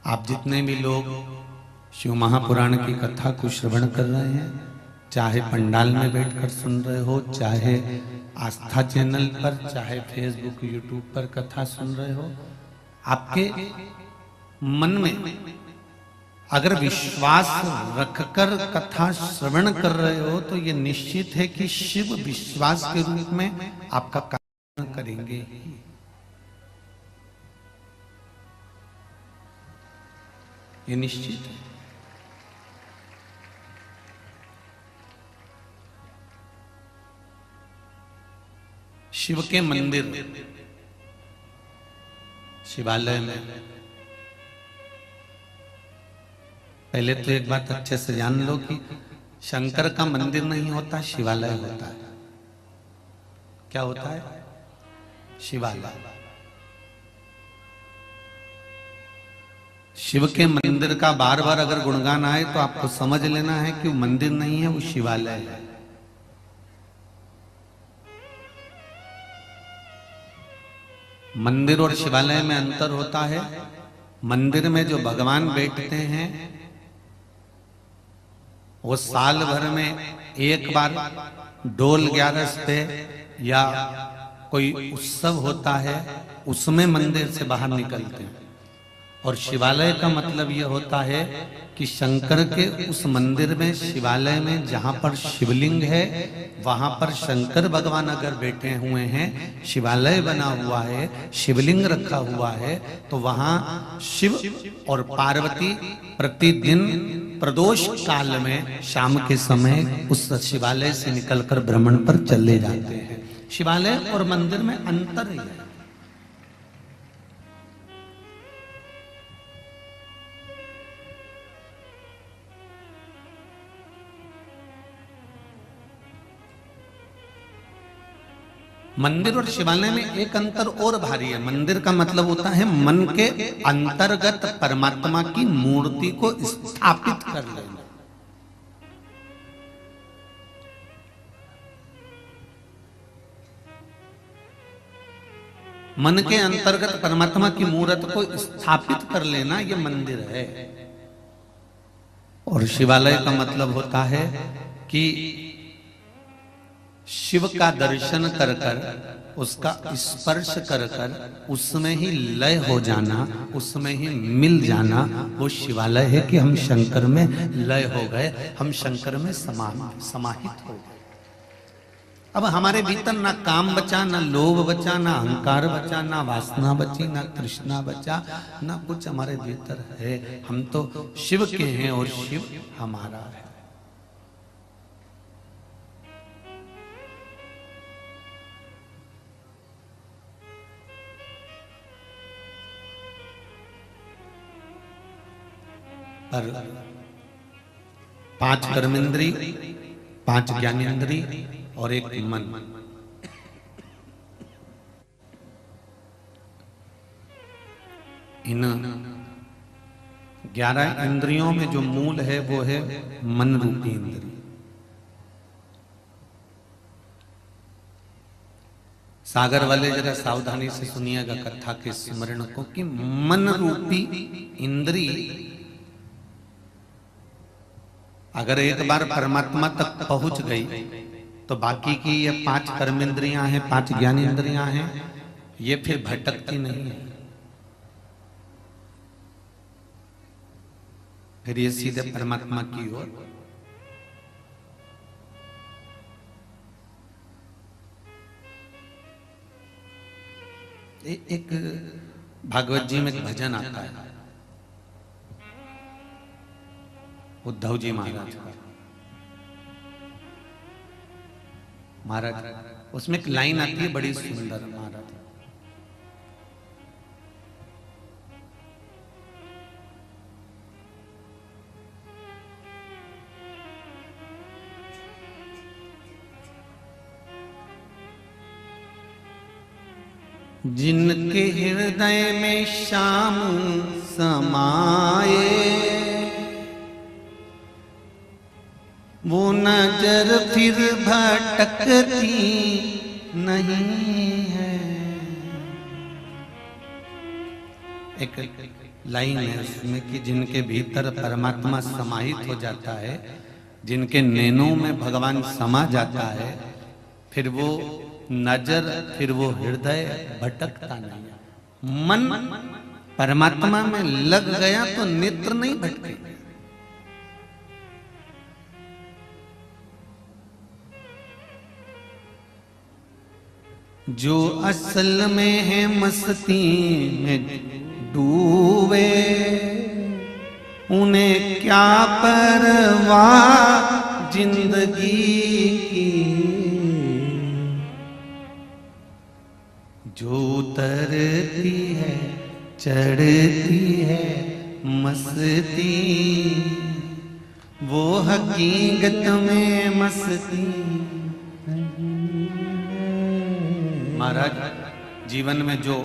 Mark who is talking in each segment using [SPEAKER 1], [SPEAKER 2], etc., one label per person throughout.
[SPEAKER 1] आप जितने भी लोग शिव महापुराण की कथा को श्रवण कर रहे हैं, चाहे पंडाल में बैठकर सुन रहे हो, चाहे आस्था चैनल पर, चाहे फेसबुक यूट्यूब पर कथा सुन रहे हो, आपके मन में अगर विश्वास रखकर कथा श्रवण कर रहे हो तो ये निश्चित है कि शिव विश्वास के रूप में आपका कार्य करेंगे। ये निश्चित है। शिव के मंदिर, शिवालय में पहले तो एक बात अच्छे से जान लो कि शंकर का मंदिर नहीं होता, शिवालय होता है। क्या होता है? शिवालय। शिव के मंदिर का बार बार अगर गुणगान आए तो आपको समझ लेना है कि वो मंदिर नहीं है, वो शिवालय है। मंदिर और शिवालय में अंतर होता है। मंदिर में जो भगवान बैठते हैं वो साल भर में एक बार डोल 11 पे या कोई उत्सव होता है, उसमें मंदिर से बाहर निकलते हैं। और शिवालय का मतलब यह होता है कि शंकर के उस मंदिर में, शिवालय में जहां पर शिवलिंग है वहां पर शंकर भगवान अगर बैठे हुए हैं, शिवालय बना हुआ है, शिवलिंग रखा हुआ है, तो वहां शिव और पार्वती प्रतिदिन प्रदोष काल में शाम के समय उस शिवालय से निकलकर भ्रमण पर चले जाते हैं। शिवालय और मंदिर में अंतर है। मंदिर और शिवालय में एक अंतर और भारी है। मंदिर का मतलब होता है मन के अंतर्गत परमात्मा की मूर्ति को स्थापित कर लेना। मन के अंतर्गत परमात्मा की मूर्ति को स्थापित कर लेना, यह मंदिर है। और शिवालय का मतलब होता है कि शिव का दर्शन कर कर, उसका स्पर्श कर कर उसमें ही लय हो जाना, उसमें ही मिल जाना, वो शिवालय है कि हम शंकर में लय हो गए, हम शंकर में समाहित हो गए। अब हमारे भीतर ना काम बचा, ना लोभ बचा, ना अहंकार बचा, ना वासना बची, ना तृष्णा बचा, ना कुछ हमारे भीतर है। हम तो शिव के हैं और शिव हमारा है। पर 5 कर्मेंद्री, 5 ज्ञानेंद्री और एक मन, इन 11 इंद्रियों में जो मूल है वो है मन रूपी इंद्रिय। सागर वाले जरा सावधानी से सुनिएगा कथा के स्मरण को कि मन रूपी इंद्रिय अगर एक बार परमात्मा तक पहुंच गई तो बाकी की ये 5 कर्मेंद्रियां हैं, 5 ज्ञानेंद्रियां हैं, ये फिर भटकती नहीं है, फिर ये सीधे परमात्मा की ओर। एक भागवत जी में एक भजन आता है उद्धव जी महाराज का। महाराज उसमें एक लाइन आती है बड़ी सुंदर। महाराज जिनके हृदय में श्याम समाये वो नजर फिर भटकती नहीं है। एक लाइन है उसमें कि जिनके भीतर परमात्मा समाहित हो जाता है, जिनके नैनों में भगवान समा जाता है, फिर वो नजर, फिर वो हृदय भटकता नहीं है। मन परमात्मा में लग गया तो नेत्र नहीं भटके। जो असल में है मस्ती में डूबे, उन्हें क्या परवाह जिंदगी की। जो उतरती है चढ़ती है मस्ती, वो हकीकत में मस्ती। महाराज, जीवन में जो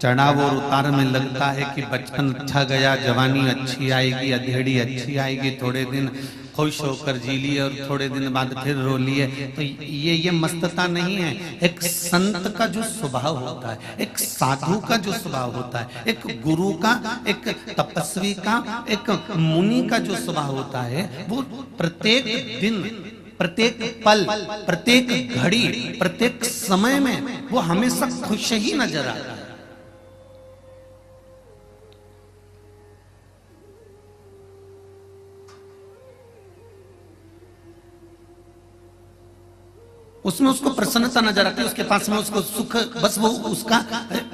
[SPEAKER 1] चढ़ाव और उतार में लगता है कि बचपन अच्छा गया, जवानी अच्छी आएगी, अधेड़ी अच्छी आएगी, थोड़े दिन खुश होकर जी लिए और थोड़े दिन बाद फिर रो लिए, तो ये मस्तता नहीं है। एक संत का जो स्वभाव होता है, एक साधु का जो स्वभाव होता है, एक गुरु का, एक तपस्वी का, एक मुनि का जो स्वभाव होता है, वो प्रत्येक दिन, प्रत्येक पल, प्रत्येक घड़ी, प्रत्येक समय में वो हमेशा खुश ही नजर आता है। उसमें उसको प्रसन्नता नजर आती है, उसके पास में उसको सुख, बस वो उसका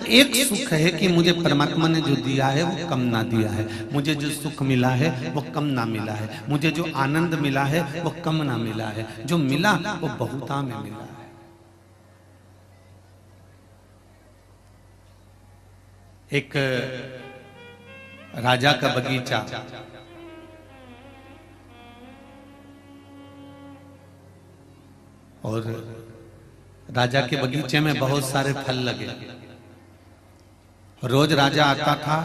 [SPEAKER 1] एक सुख है कि मुझे परमात्मा ने जो दिया है वो कम ना दिया है, मुझे जो सुख मिला है वो कम ना मिला है, मुझे जो आनंद मिला है वो कम ना मिला है, जो मिला वो बहुता में मिला है। एक राजा का बगीचा, और राजा के बगीचे में बहुत सारे फल लगे। रोज राजा आता था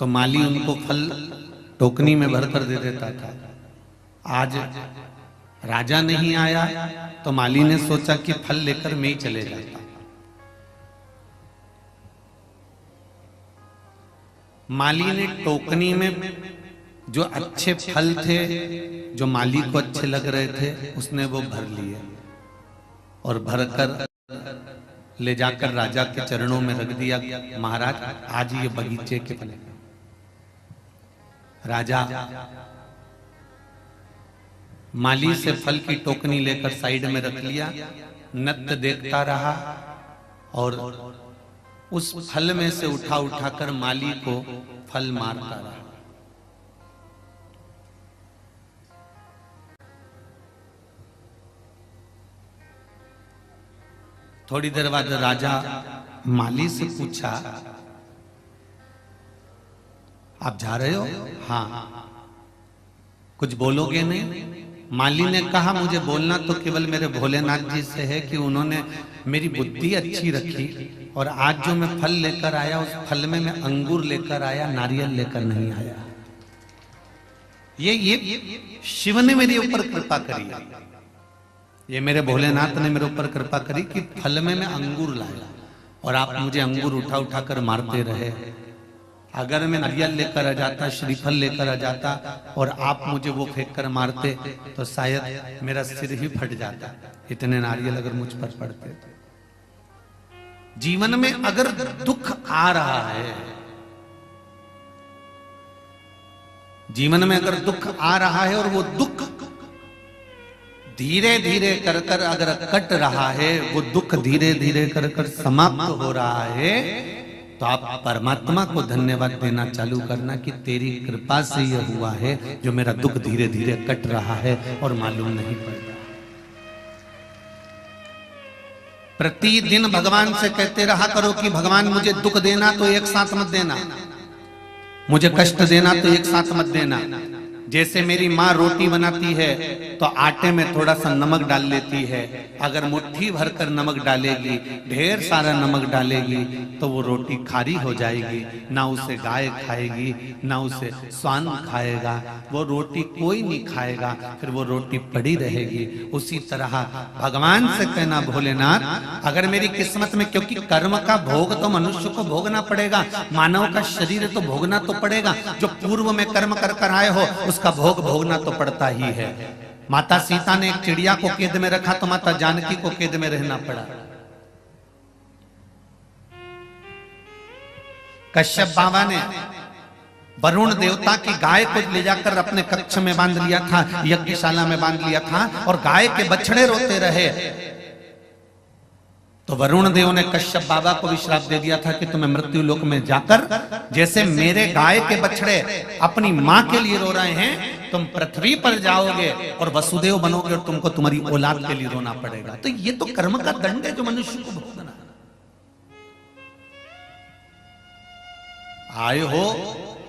[SPEAKER 1] तो माली उनको फल टोकनी में भरकर दे देता था। आज राजा नहीं आया तो माली ने सोचा कि फल लेकर मैं ही चले जाता। माली ने टोकनी में जो अच्छे फल थे, जो माली को अच्छे लग रहे थे, उसने वो भर लिए और भरकर ले जाकर राजा के चरणों में रख दिया। महाराज, आज ये बगीचे के फल। राजा माली से फल की टोकनी लेकर साइड में रख लिया, नृत्य देखता रहा और उस फल में से उठा उठाकर माली को फल मारता रहा। थोड़ी देर बाद राजा माली से पूछा, आप जा रहे हो? हाँ। कुछ बोलोगे नहीं? माली ने कहा, मुझे बोलना तो केवल मेरे भोलेनाथ जी से है कि उन्होंने मेरी बुद्धि अच्छी रखी और आज जो मैं फल लेकर आया उस फल में मैं अंगूर लेकर आया, नारियल लेकर नहीं आया। ये शिव ने मेरे ऊपर कृपा करी, ये मेरे भोलेनाथ ने मेरे ऊपर कृपा करी कि फल में मैं अंगूर लाया और आप मुझे अंगूर उठा उठा कर मारते रहे। अगर मैं नारियल लेकर आ जाता, श्रीफल लेकर आ जाता और आप मुझे वो फेंक कर मारते तो शायद मेरा सिर ही फट जाता, इतने नारियल अगर मुझ पर पड़ते। जीवन में अगर दुख आ रहा है, जीवन में अगर दुख आ रहा है और वो दुख धीरे धीरे कर कर अगर कट रहा है, वो दुख धीरे धीरे कर कर समाप्त हो रहा है, तो आप परमात्मा को धन्यवाद देना चालू करना कि तेरी कृपा से यह हुआ है जो मेरा दुख धीरे धीरे कट रहा है और मालूम नहीं पड़ रहा। प्रतिदिन भगवान से कहते रहा करो कि भगवान मुझे दुख देना तो एक साथ मत देना, मुझे कष्ट देना तो एक साथ मत देना। जैसे मेरी माँ रोटी बनाती है तो आटे में थोड़ा सा नमक डाल लेती है। अगर मुट्ठी भरकर नमक डालेगी, ढेर सारा नमक डालेगी, तो वो रोटी खारी हो जाएगी, ना उसे गाय खाएगी, ना उसे स्वान खाएगा, वो रोटी कोई नहीं खाएगा, फिर वो रोटी पड़ी रहेगी। उसी तरह भगवान से कहना, भोलेनाथ अगर मेरी किस्मत में, क्योंकि कर्म का भोग तो मनुष्य को भोगना पड़ेगा, मानव का शरीर तो भोगना तो पड़ेगा, जो पूर्व में कर्म कर कर आए हो उसका भोग भोगना तो पड़ता ही है। माता सीता ने एक चिड़िया को कैद में रखा तो माता जानकी को कैद में रहना पड़ा। कश्यप बाबा ने वरुण देवता की गाय को ले जाकर अपने कक्ष में बांध लिया था, यज्ञशाला में बांध लिया था, और गाय के बछड़े रोते रहे तो वरुण देव ने कश्यप बाबा को भी श्राप दे दिया था कि तुम्हें मृत्यु लोक में जाकर, जैसे मेरे गाय के बछड़े अपनी मां के लिए रो रहे हैं, तुम पृथ्वी पर जाओगे और वसुदेव बनोगे और तुमको तुम्हारी औलाद के लिए रोना पड़ेगा। तो ये तो कर्म का दंड है जो मनुष्य को भोगना। आए हो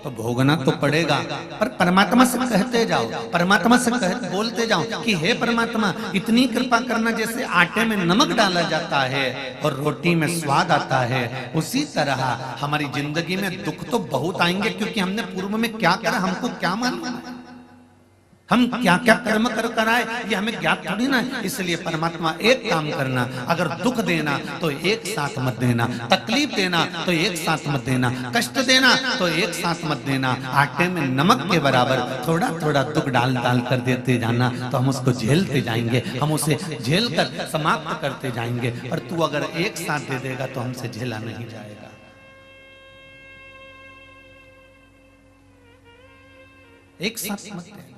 [SPEAKER 1] तो भोगना तो पड़ेगा, पर परमात्मा से कहते जाओ, परमात्मा से बोलते जाओ कि हे परमात्मा इतनी कृपा करना, जैसे आटे में नमक डाला जाता है और रोटी में स्वाद आता है, उसी तरह हमारी जिंदगी में दुख तो बहुत आएंगे, क्योंकि हमने पूर्व में क्या करा हमको क्या मालूम, हम क्या क्या कर्म कर कर आए ये हमें ज्ञात थोड़ी ना है। इसलिए परमात्मा एक काम करना, अगर दुख देना तो एक साथ मत देना, तकलीफ देना तो एक साथ मत देना, कष्ट देना तो एक साथ मत देना, आटे में नमक के बराबर थोड़ा थोड़ा दुख डाल डाल कर देते जाना, तो हम उसको झेलते जाएंगे, हम उसे झेल कर समाप्त करते जाएंगे। और तू अगर एक साथ दे देगा तो हमसे झेला नहीं जाएगा। एक साथ मत देना।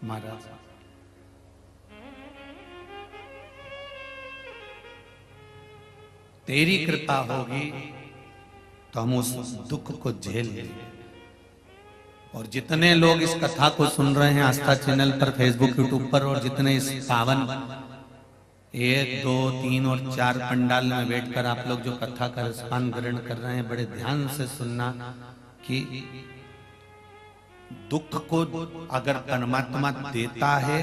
[SPEAKER 1] महाराज तेरी कृपा होगी तो हम उस दुख को झेल लेंगे। और जितने लोग इस कथा को सुन रहे हैं आस्था चैनल पर, फेसबुक, यूट्यूब पर, और जितने इस पावन 1, 2, 3 और 4 पंडाल में बैठकर आप लोग जो कथा का रसपान ग्रहण कर रहे हैं, बड़े ध्यान से सुनना कि दुख को अगर परमात्मा देता है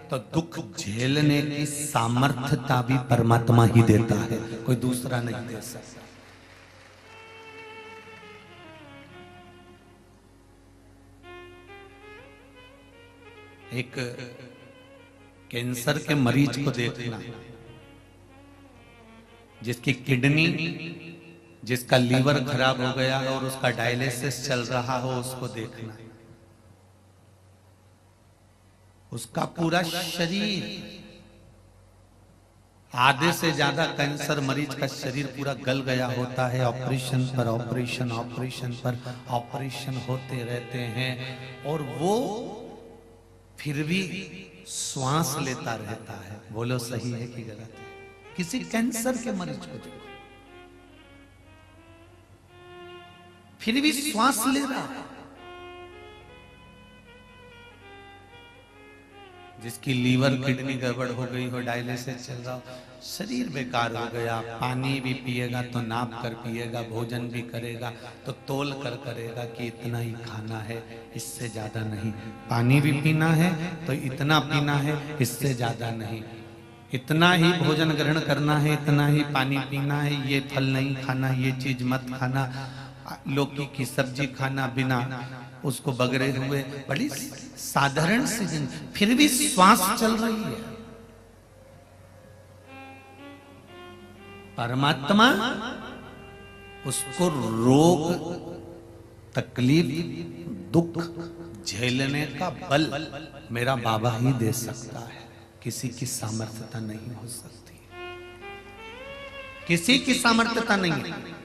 [SPEAKER 1] तो दुख झेलने की सामर्थ्यता भी परमात्मा ही देता है, कोई दूसरा नहीं दे सकता। एक कैंसर के मरीज को देखना, जिसकी किडनी, जिसका लीवर खराब हो गया और उसका डायलिसिस चल रहा हो, उसको देखना। उसका पूरा शरीर, आधे से ज्यादा कैंसर मरीज का शरीर पूरा गल गया होता है। ऑपरेशन पर ऑपरेशन, ऑपरेशन पर ऑपरेशन होते रहते हैं, और वो फिर भी श्वास लेता रहता है। बोलो सही है कि गलत है? किसी कैंसर के मरीज को देखो, फिर भी श्वास ले रहा है। जिसकी लीवर किडनी गड़बड़ हो गई हो, डायलिसिस चल रहा हो, शरीर बेकार हो गया, पानी भी पिएगा तो नाप कर पिएगा, भोजन भी करेगा तो तोल कर करेगा कि इतना ही खाना है, इससे ज्यादा नहीं। पानी भी पीना है तो इतना पीना है, इससे ज्यादा नहीं। इतना ही भोजन ग्रहण करना है, इतना ही पानी पीना है, ये फल नहीं खाना, ये चीज मत खाना, लौकी की सब्जी खाना बिना उसको बगरे हुए, बड़ी साधारण सी जिंदगी, फिर भी श्वास चल रही है। परमात्मा उसको रोग, तकलीफ, दुख झेलने का बल मेरा बाबा ही दे सकता है, किसी की सामर्थ्यता नहीं हो सकती, किसी की सामर्थ्यता नहीं है।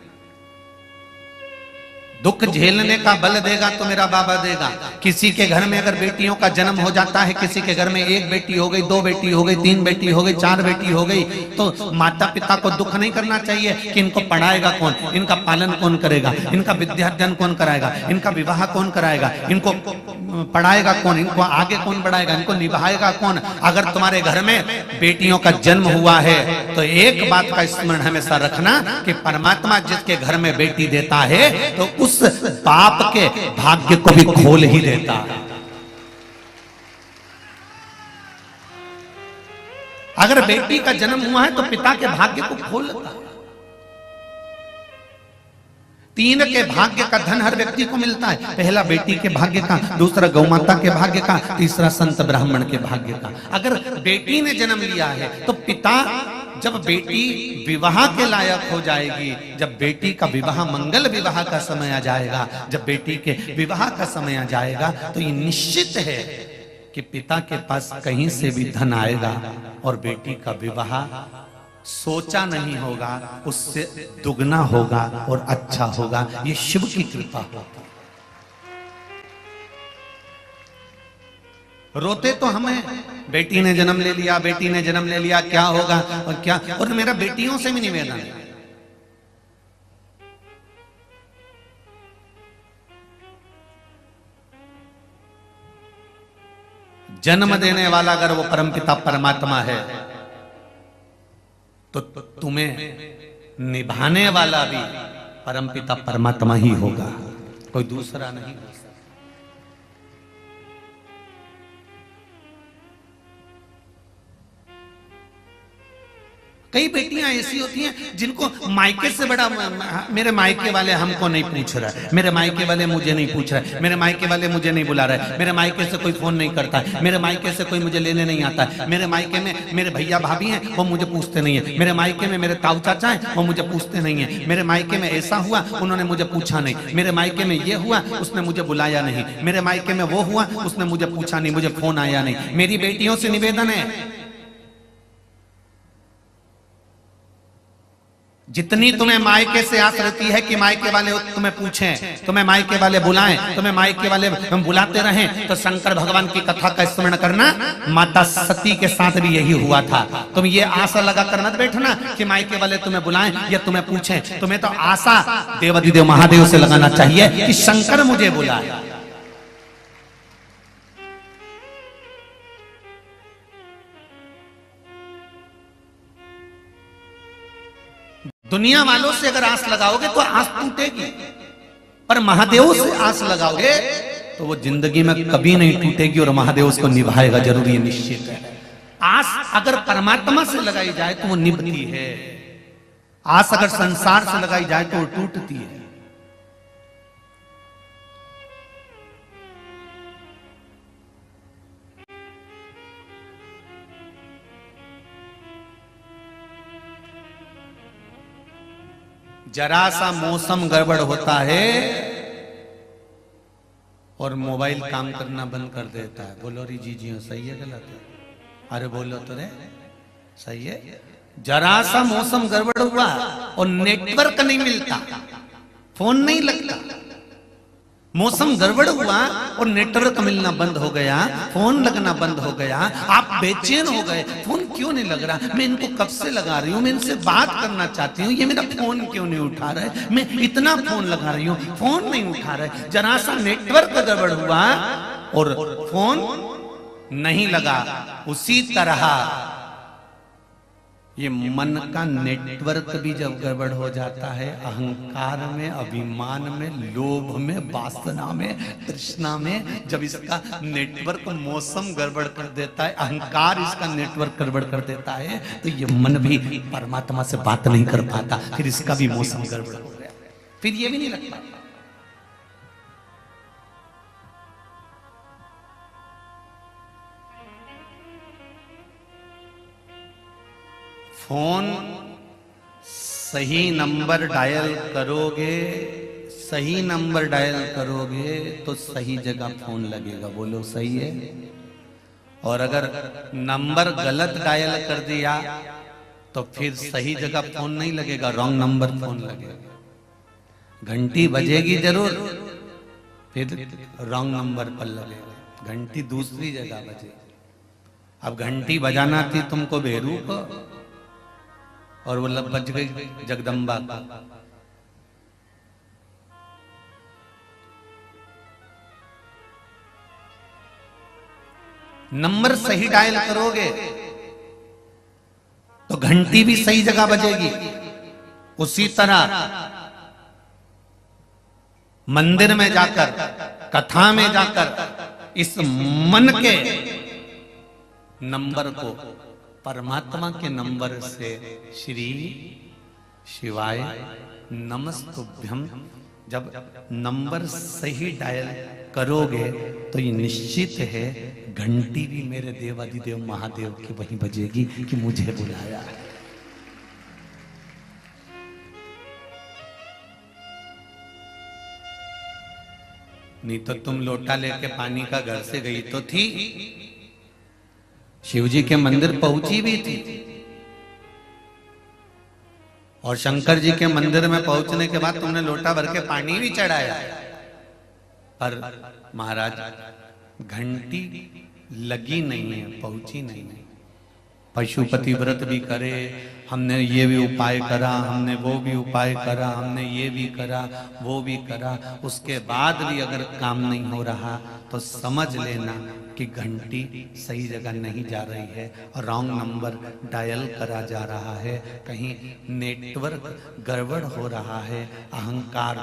[SPEAKER 1] दुख झेलने का बल देगा तो मेरा बाबा देगा। किसी के घर में अगर बेटियों का जन्म हो जाता है, किसी के घर में एक बेटी हो गई, दो बेटी हो गई, तीन बेटी हो गई, चार बेटी हो गई, तो माता पिता को दुख नहीं करना चाहिए कि इनको पढ़ाएगा कौन, इनका पालन कौन करेगा, इनका विद्यार्जन कौन कराएगा, इनका विवाह कौन कराएगा, इनको पढ़ाएगा कौन, इनको आगे कौन बढ़ाएगा, इनको निभाएगा कौन। अगर तुम्हारे घर में बेटियों का जन्म हुआ है तो एक बात का स्मरण हमेशा रखना कि परमात्मा जिसके घर में बेटी देता है तो उस बाप के भाग्य को भी खोल ही देता है। अगर बेटी का जन्म हुआ है तो पिता के भाग्य को खोल देता है। तीन के भाग्य का धन हर व्यक्ति को मिलता है। पहला बेटी के भाग्य का, दूसरा गौमाता के भाग्य का, तीसरा संत ब्राह्मण के भाग्य का। अगर बेटी ने जन्म लिया है तो पिता, जब बेटी विवाह के लायक हो जाएगी, जब बेटी का विवाह, मंगल विवाह का समय आ जाएगा, जब बेटी के विवाह का समय आ जाएगा तो ये निश्चित है कि पिता के पास कहीं से भी धन आएगा और बेटी का विवाह सोचा नहीं होगा, उससे दुगना होगा और अच्छा होगा। ये शिव की कृपा होगी। रोते तो हमें, बेटी ने जन्म ले लिया, बेटी ने जन्म ले लिया, क्या होगा और क्या। और मेरा बेटियों से भी निवेदन है, जन्म देने वाला अगर वो परमपिता परमात्मा है तो तुम्हें निभाने वाला भी परमपिता परमात्मा ही होगा, कोई दूसरा नहीं हो सकता। कई बेटियां ऐसी होती हैं जिनको मायके से बड़ा, मेरे मायके वाले हमको नहीं पूछ रहा है, मेरे मायके वाले मुझे नहीं पूछ रहा है, मेरे मायके वाले मुझे नहीं बुला रहा है, मेरे मायके से कोई फोन नहीं करता है, मेरे मायके से कोई मुझे लेने नहीं आता है, मेरे मायके में मेरे भैया भाभी हैं वो मुझे पूछते नहीं है, मेरे मायके में मेरे ताऊ चाचा हैं वो मुझे पूछते नहीं है, मेरे मायके में ऐसा हुआ उन्होंने मुझे पूछा नहीं, मेरे मायके में ये हुआ उसने मुझे बुलाया नहीं, मेरे मायके में वो हुआ उसने मुझे पूछा नहीं, मुझे फोन आया नहीं। मेरी बेटियों से निवेदन है, जितनी तुम्हें मायके से आस रहती है कि मायके वाले तुम्हें पूछें, तुम्हें मायके वाले बुलाएं, तुम्हें मायके वाले बुलाते रहें, तो शंकर भगवान की कथा का स्मरण करना। माता सती के साथ भी यही हुआ था। तुम ये आशा लगा कर मत बैठना कि मायके वाले तुम्हें बुलाएं या तुम्हें पूछें। तुम्हें तो आशा देवाधिदेव महादेव से लगाना चाहिए कि शंकर मुझे बुलाए। दुनिया वालों से अगर आस लगाओगे तो आस टूटेगी, पर महादेव से आस लगाओगे तो वो जिंदगी में कभी नहीं टूटेगी और महादेव उसको निभाएगा, जरूरी निश्चित है। आस अगर परमात्मा से लगाई जाए तो वो निभती है, आस अगर संसार से लगाई जाए तो वो टूटती है। जरा सा मौसम गड़बड़ होता है और मोबाइल काम करना बंद कर देता है। बोलो री जी सही है गलत है? अरे बोलो तो रे, सही है। जरा सा मौसम गड़बड़ हुआ और नेटवर्क नहीं मिलता, फोन नहीं लगता। मौसम गड़बड़ हुआ और नेटवर्क मिलना बंद हो गया, फोन लगना बंद हो गया, आप बेचैन हो गए, फोन क्यों नहीं लग रहा, मैं इनको कब से लगा रही हूँ, मैं इनसे बात करना चाहती हूँ, ये मेरा फोन क्यों नहीं उठा रहा है, मैं इतना फोन लगा रही हूँ, फोन नहीं उठा रहा है। जरा सा नेटवर्क गड़बड़ हुआ और फोन नहीं लगा। उसी तरह ये मन का नेटवर्क भी जब गड़बड़ हो जाता है, अहंकार में, अभिमान में, लोभ में, वासना में, तृष्णा में, जब इसका नेटवर्क मौसम गड़बड़ कर देता है, अहंकार इसका नेटवर्क गड़बड़ कर देता है, तो ये मन भी परमात्मा से बात नहीं कर पाता, फिर इसका भी मौसम गड़बड़ हो गया, फिर ये भी नहीं लग पाता। फोन सही नंबर डायल करोगे, सही नंबर डायल करोगे तो सही जगह फोन लगेगा। बोलो सही है? और अगर नंबर गलत डायल कर दिया तो फिर सही जगह फोन नहीं लगेगा, रॉन्ग नंबर फोन लगेगा। घंटी बजेगी जरूर, फिर रॉन्ग नंबर पर लगेगा, घंटी दूसरी जगह बजेगी। अब घंटी बजाना थी तुमको भेरू को, और वो लब बज गई जगदम्बा का। नंबर सही डायल करोगे तो घंटी भी सही जगह बजेगी। उसी तरह मंदिर में जाकर, कथा में जाकर इस मन के नंबर को परमात्मा के नंबर से श्री शिवाय नमस्तुभ्यम जब नंबर सही डायल करोगे तो ये निश्चित है घंटी भी मेरे देवाधिदेव महादेव की वहीं बजेगी कि मुझे बुलाया। नहीं तो तुम लोटा लेके पानी का घर से गई तो थी, शिवजी के मंदिर पहुंची भी थी, और शंकर जी के मंदिर में पहुंचने के बाद तुमने लोटा भर के पानी भी चढ़ाया, पर महाराज घंटी लगी नहीं है, पहुंची नहीं है। पशुपति व्रत भी करे, हमने ये भी उपाय करा, हमने वो भी उपाय करा, हमने ये भी करा, वो भी करा, उसके बाद भी अगर काम नहीं हो रहा तो समझ लेना कि घंटी सही जगह नहीं जा रही है और रॉन्ग नंबर डायल करा जा रहा है। कहीं नेटवर्क गड़बड़ हो रहा है, अहंकार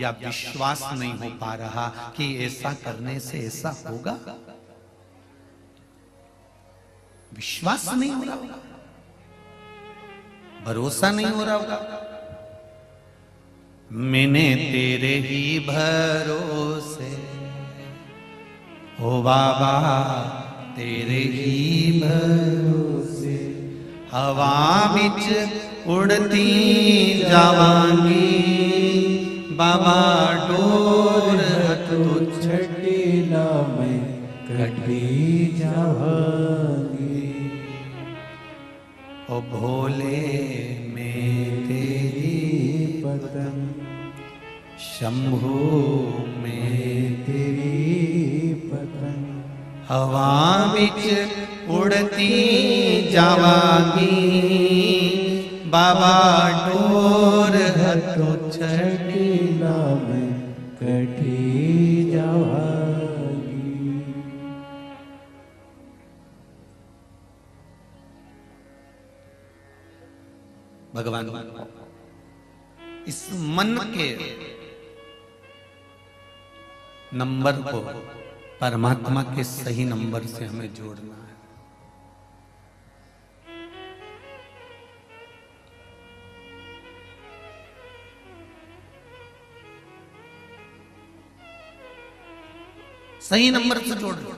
[SPEAKER 1] या विश्वास नहीं हो पा रहा कि ऐसा करने से ऐसा होगा, विश्वास नहीं हो रहा होगा, भरोसा नहीं हो रहा होगा। मैंने तेरे ही भरोसे ओ बाबा, तेरे ही भरोसे हवा बिच उड़ती जावांगी, बाबा डोर तो
[SPEAKER 2] छटेला मैं कटी जावांगी।
[SPEAKER 1] ओ भोले में तेरी
[SPEAKER 2] पतंग,
[SPEAKER 1] शंभू में
[SPEAKER 2] तेरी पतंग,
[SPEAKER 1] हवा बिच उड़ती जावांगी, बाबा डोर हथो
[SPEAKER 2] छटेला मैं कटी जावांगी।
[SPEAKER 1] भगवान इस मन के नंबर को परमात्मा के सही नंबर से हमें जोड़ना है। सही नंबर से जोड़ना।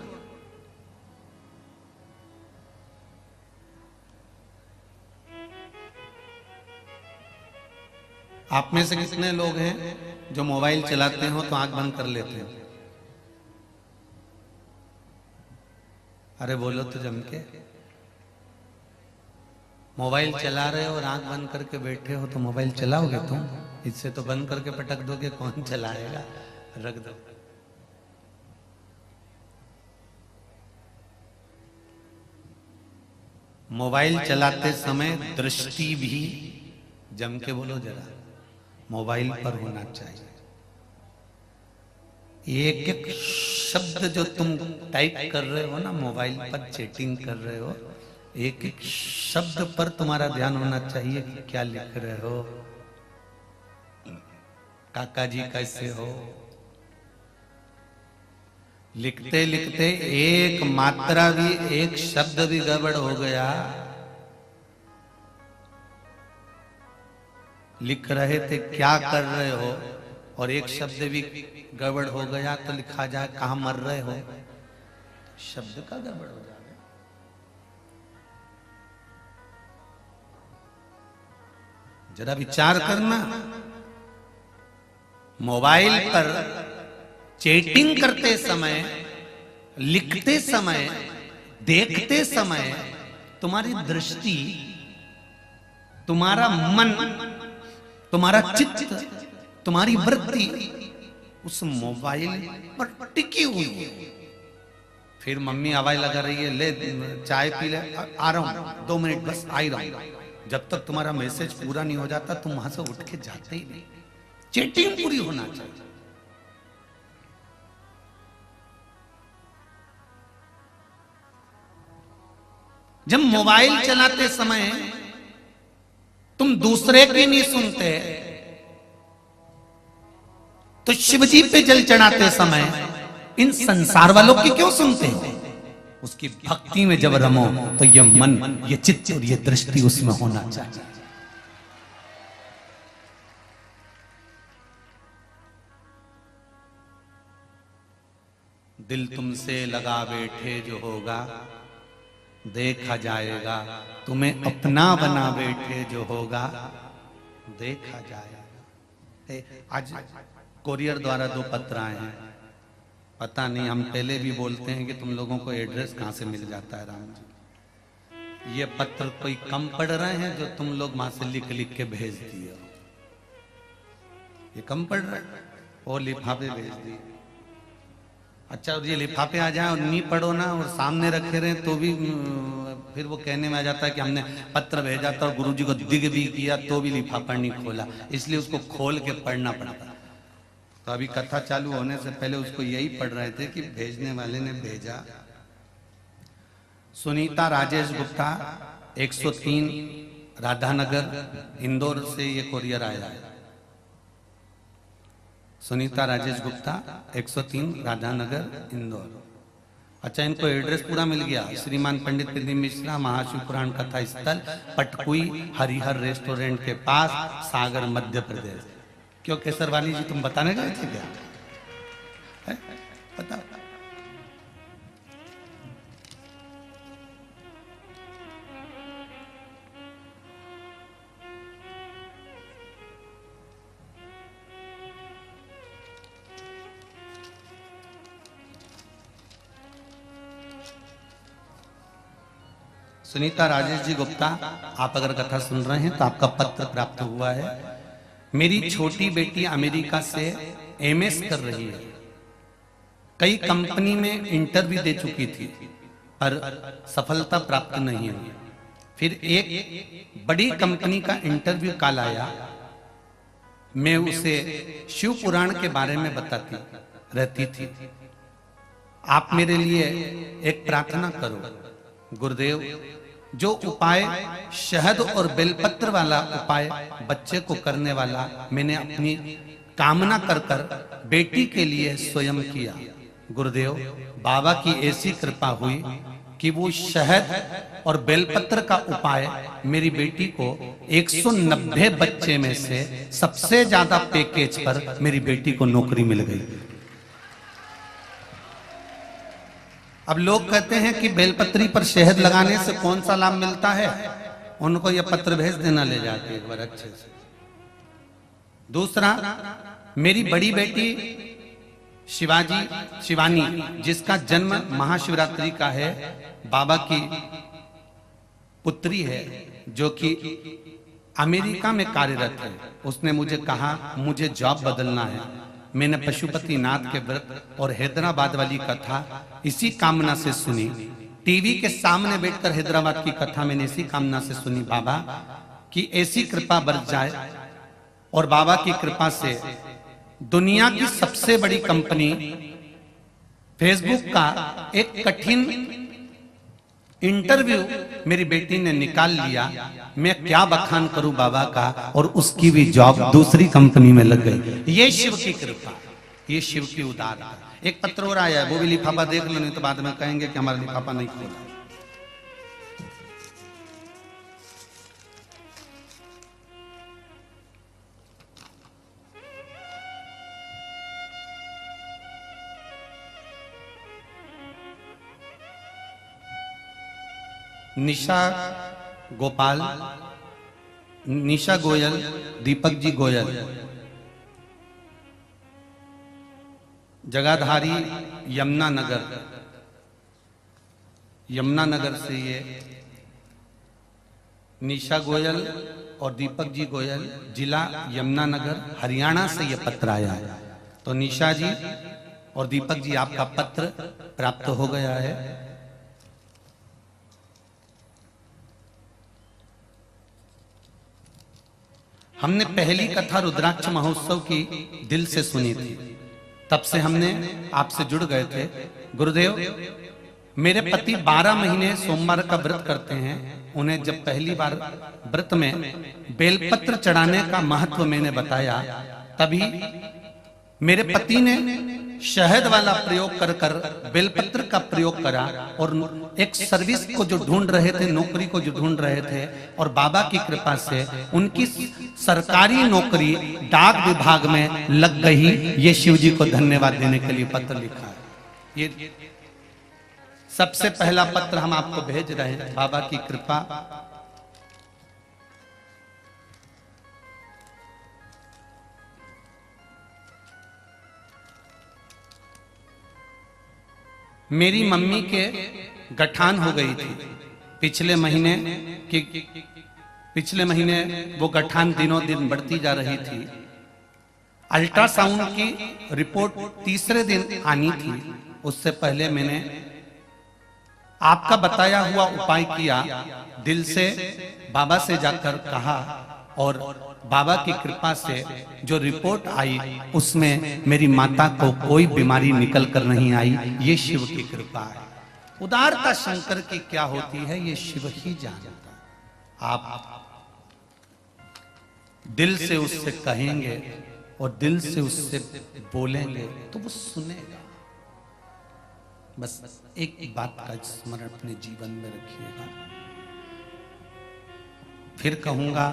[SPEAKER 1] आप में से कितने लोग हैं जो मोबाइल चलाते हो तो आंख बंद कर लेते हैं? अरे बोलो तो जम के। मोबाइल चला रहे हो और आंख बंद करके बैठे हो तो मोबाइल चलाओगे तुम? इससे तो बंद करके पटक दोगे, कौन चलाएगा? रख दो। मोबाइल चलाते समय दृष्टि भी, जम के बोलो जरा, मोबाइल पर होना चाहिए। एक एक शब्द जो तुम टाइप कर रहे हो ना, मोबाइल पर चैटिंग कर रहे हो, एक एक शब्द पर तुम्हारा ध्यान होना चाहिए कि क्या लिख रहे हो। काका जी कैसे हो? लिखते लिखते एक मात्रा भी, एक शब्द भी गड़बड़ हो गया, लिख रहे थे क्या कर रहे हो, और एक शब्द भी गड़बड़ हो गया तो लिखा जाए कहां मर रहे हो, शब्द का गड़बड़ हो जाएगा। जरा विचार करना, मोबाइल पर चैटिंग करते समय, लिखते समय, देखते समय तुम्हारी दृष्टि, तुम्हारा मन, तुम्हारा चित्त तुम्हारी वृत्ति उस मोबाइल पर टिकी हुई है। फिर मम्मी आवाज लगा रही है, ले चाय पी ले, आ रहा हूं 2 मिनट बस, आ ही रहा हूं। जब तक तुम्हारा मैसेज पूरा नहीं हो जाता तुम वहां से उठ के जाते ही नहीं। चैटिंग पूरी होना चाहिए। जब मोबाइल चलाते समय तुम दूसरे की नहीं सुनते, तो शिवजी पे जल चढ़ाते समय इन संसार वालों की क्यों सुनते हो? उसकी भक्ति में जब रमो तो ये मन, ये चित्त और ये दृष्टि उसमें होना चाहिए। दिल तुमसे लगा बैठे जो होगा देखा जाएगा, तुम्हें अपना बना बैठे जो होगा देखा जाएगा। आज कोरियर द्वारा 2 पत्र आए हैं। पता नहीं, हम पहले भी बोलते हैं कि तुम लोगों को एड्रेस कहां से मिल जाता है राम जी। ये पत्र कोई कम पढ़ रहे हैं जो तुम लोग वहां से लिख लिख के भेज दिए हो? ये कम पढ़ रहे हैं, और लिफाफे भेज दिए। अच्छा, और ये लिफाफे आ जाए और नहीं पढ़ो ना और सामने रखे रहे तो भी फिर वो कहने में आ जाता है कि हमने पत्र भेजा था और गुरुजी को दिग भी किया तो भी लिफाफा नहीं खोला, इसलिए उसको खोल के पढ़ना पड़ता। तो अभी कथा चालू होने से पहले उसको यही पढ़ रहे थे कि भेजने वाले ने भेजा। सुनीता राजेश गुप्ता 103 राधानगर इंदौर से ये कोरियर आया है। सुनीता राजेश गुप्ता 103 राधानगर इंदौर। अच्छा, इनको एड्रेस पूरा मिल गया। श्रीमान पंडित प्रदीप मिश्रा, महाशिव पुराण कथा स्थल, पटकुई हरिहर रेस्टोरेंट के पास, सागर मध्य प्रदेश। क्यों केसरवानी जी, तुम बताने गए थे क्या? है? बता। सुनीता राजेश जी गुप्ता, आप अगर कथा सुन रहे हैं तो आपका पत्र प्राप्त हुआ है। मेरी छोटी बेटी अमेरिका से एमएस कर रही है। कई कंपनी में इंटरव्यू दे चुकी थी पर सफलता प्राप्त नहीं हुई। फिर एक बड़ी कंपनी का इंटरव्यू कॉल आया। मैं उसे शिव पुराण के बारे में बताती रहती थी। आप मेरे लिए एक प्रार्थना करो। गुरुदेव, जो उपाय शहद और बेलपत्र वाला उपाय बच्चे को करने वाला मैंने अपनी कामना कर कर बेटी के लिए स्वयं किया। गुरुदेव, बाबा की ऐसी कृपा हुई कि वो शहद और बेलपत्र का उपाय मेरी बेटी को 190 बच्चे में से सबसे ज्यादा पैकेज पर मेरी बेटी को नौकरी मिल गई। अब लोग कहते हैं कि बेलपत्री पर शहद लगाने से कौन सा लाभ मिलता है? उनको यह पत्र भेज देना ले जाके एक बार अच्छे से। दूसरा, मेरी बड़ी बेटी शिवानी, जिसका जन्म महाशिवरात्रि का है, बाबा की पुत्री है, जो कि अमेरिका में कार्यरत है। उसने मुझे कहा मुझे जॉब बदलना है। मैंने पशुपतिनाथ के व्रत और हैदराबाद वाली कथा इसी कामना से सुनी। टीवी के सामने बैठकर हैदराबाद की कथा मैंने इसी कामना से सुनी, बाबा की ऐसी कृपा बरस जाए। और बाबा की कृपा से दुनिया की सबसे बड़ी कंपनी फेसबुक का एक कठिन इंटरव्यू मेरी बेटी ने निकाल लिया। मैं क्या बखान करूं बाबा का, और उसकी भी जॉब दूसरी कंपनी में लग गई। ये शिव की कृपा, ये शिव की उदारता। एक पत्र और आया है, वो भी लिफाफा देख लो, नहीं तो बाद में कहेंगे कि हमारा लिफाफा नहीं खोला। निशा गोयल, दीपक जी गोयल, जगाधारी यमुना नगर से ये निशा गोयल और दीपक जी गोयल, जिला यमुनानगर, हरियाणा से यह पत्र आया है। तो निशा जी और दीपक जी, आपका पत्र प्राप्त हो गया है। हमने पहली कथा रुद्राक्ष महोत्सव की दिल से सुनी थी, तब से हमने आपसे जुड़ गए थे। गुरुदेव, मेरे पति 12 महीने सोमवार का व्रत करते हैं। उन्हें जब पहली बार व्रत में बेलपत्र चढ़ाने का महत्व मैंने बताया, तभी मेरे पति ने शहद वाला प्रयोग कर कर बेलपत्र का प्रयोग करा और एक सर्विस को जो ढूंढ रहे थे, नौकरी को जो ढूंढ रहे थे, और बाबा की कृपा से उनकी सरकारी नौकरी डाक विभाग में लग गई। ये शिव जी को धन्यवाद देने के लिए पत्र लिखा है। ये सबसे पहला पत्र हम आपको भेज रहे हैं। बाबा की कृपा, मेरी मम्मी के गठान हो गई थी पिछले महीने वो गठान दिनों दिन बढ़ती जा रही थी। अल्ट्रासाउंड की रिपोर्ट तीसरे दिन आनी थी। उससे पहले मैंने आपका बताया हुआ उपाय किया, दिल से बाबा से जाकर कहा, और बाबा की कृपा से जो रिपोर्ट आई उसमें मेरी माता को कोई बीमारी निकल कर नहीं आई। ये शिव की कृपा है। उदारता शंकर की क्या होती है ये शिव ही जानता। आप दिल से उससे कहेंगे और दिल से उससे बोलेंगे तो वो सुनेगा। बस एक बात का स्मरण अपने जीवन में रखिएगा। फिर कहूंगा,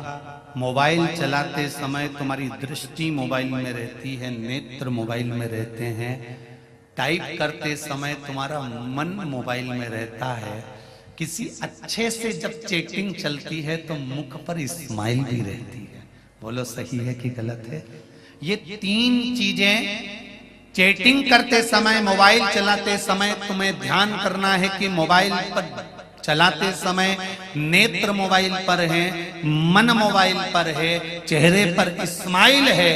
[SPEAKER 1] मोबाइल चलाते समय तुम्हारी दृष्टि मोबाइल में रहती है, नेत्र मोबाइल में रहते हैं। टाइप करते समय तुम्हारा मन मोबाइल में रहता है। किसी अच्छे से जब चैटिंग चलती है तो मुख पर स्माइल भी रहती है। बोलो सही है कि गलत है? ये तीन चीजें चैटिंग करते समय, मोबाइल चलाते समय तुम्हें ध्यान करना है कि मोबाइल पर चलाते समय नेत्र मोबाइल पर है, मन मोबाइल पर है, चेहरे पर स्माइल है।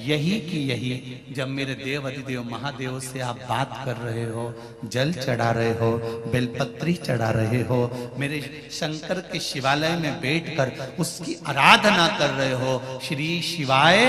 [SPEAKER 1] यही की यही जब मेरे देव अधिदेव महादेव से आप बात कर रहे हो, जल चढ़ा रहे हो, बेलपत्री चढ़ा रहे हो, मेरे शंकर के शिवालय में बैठकर उसकी आराधना कर रहे हो, श्री शिवाय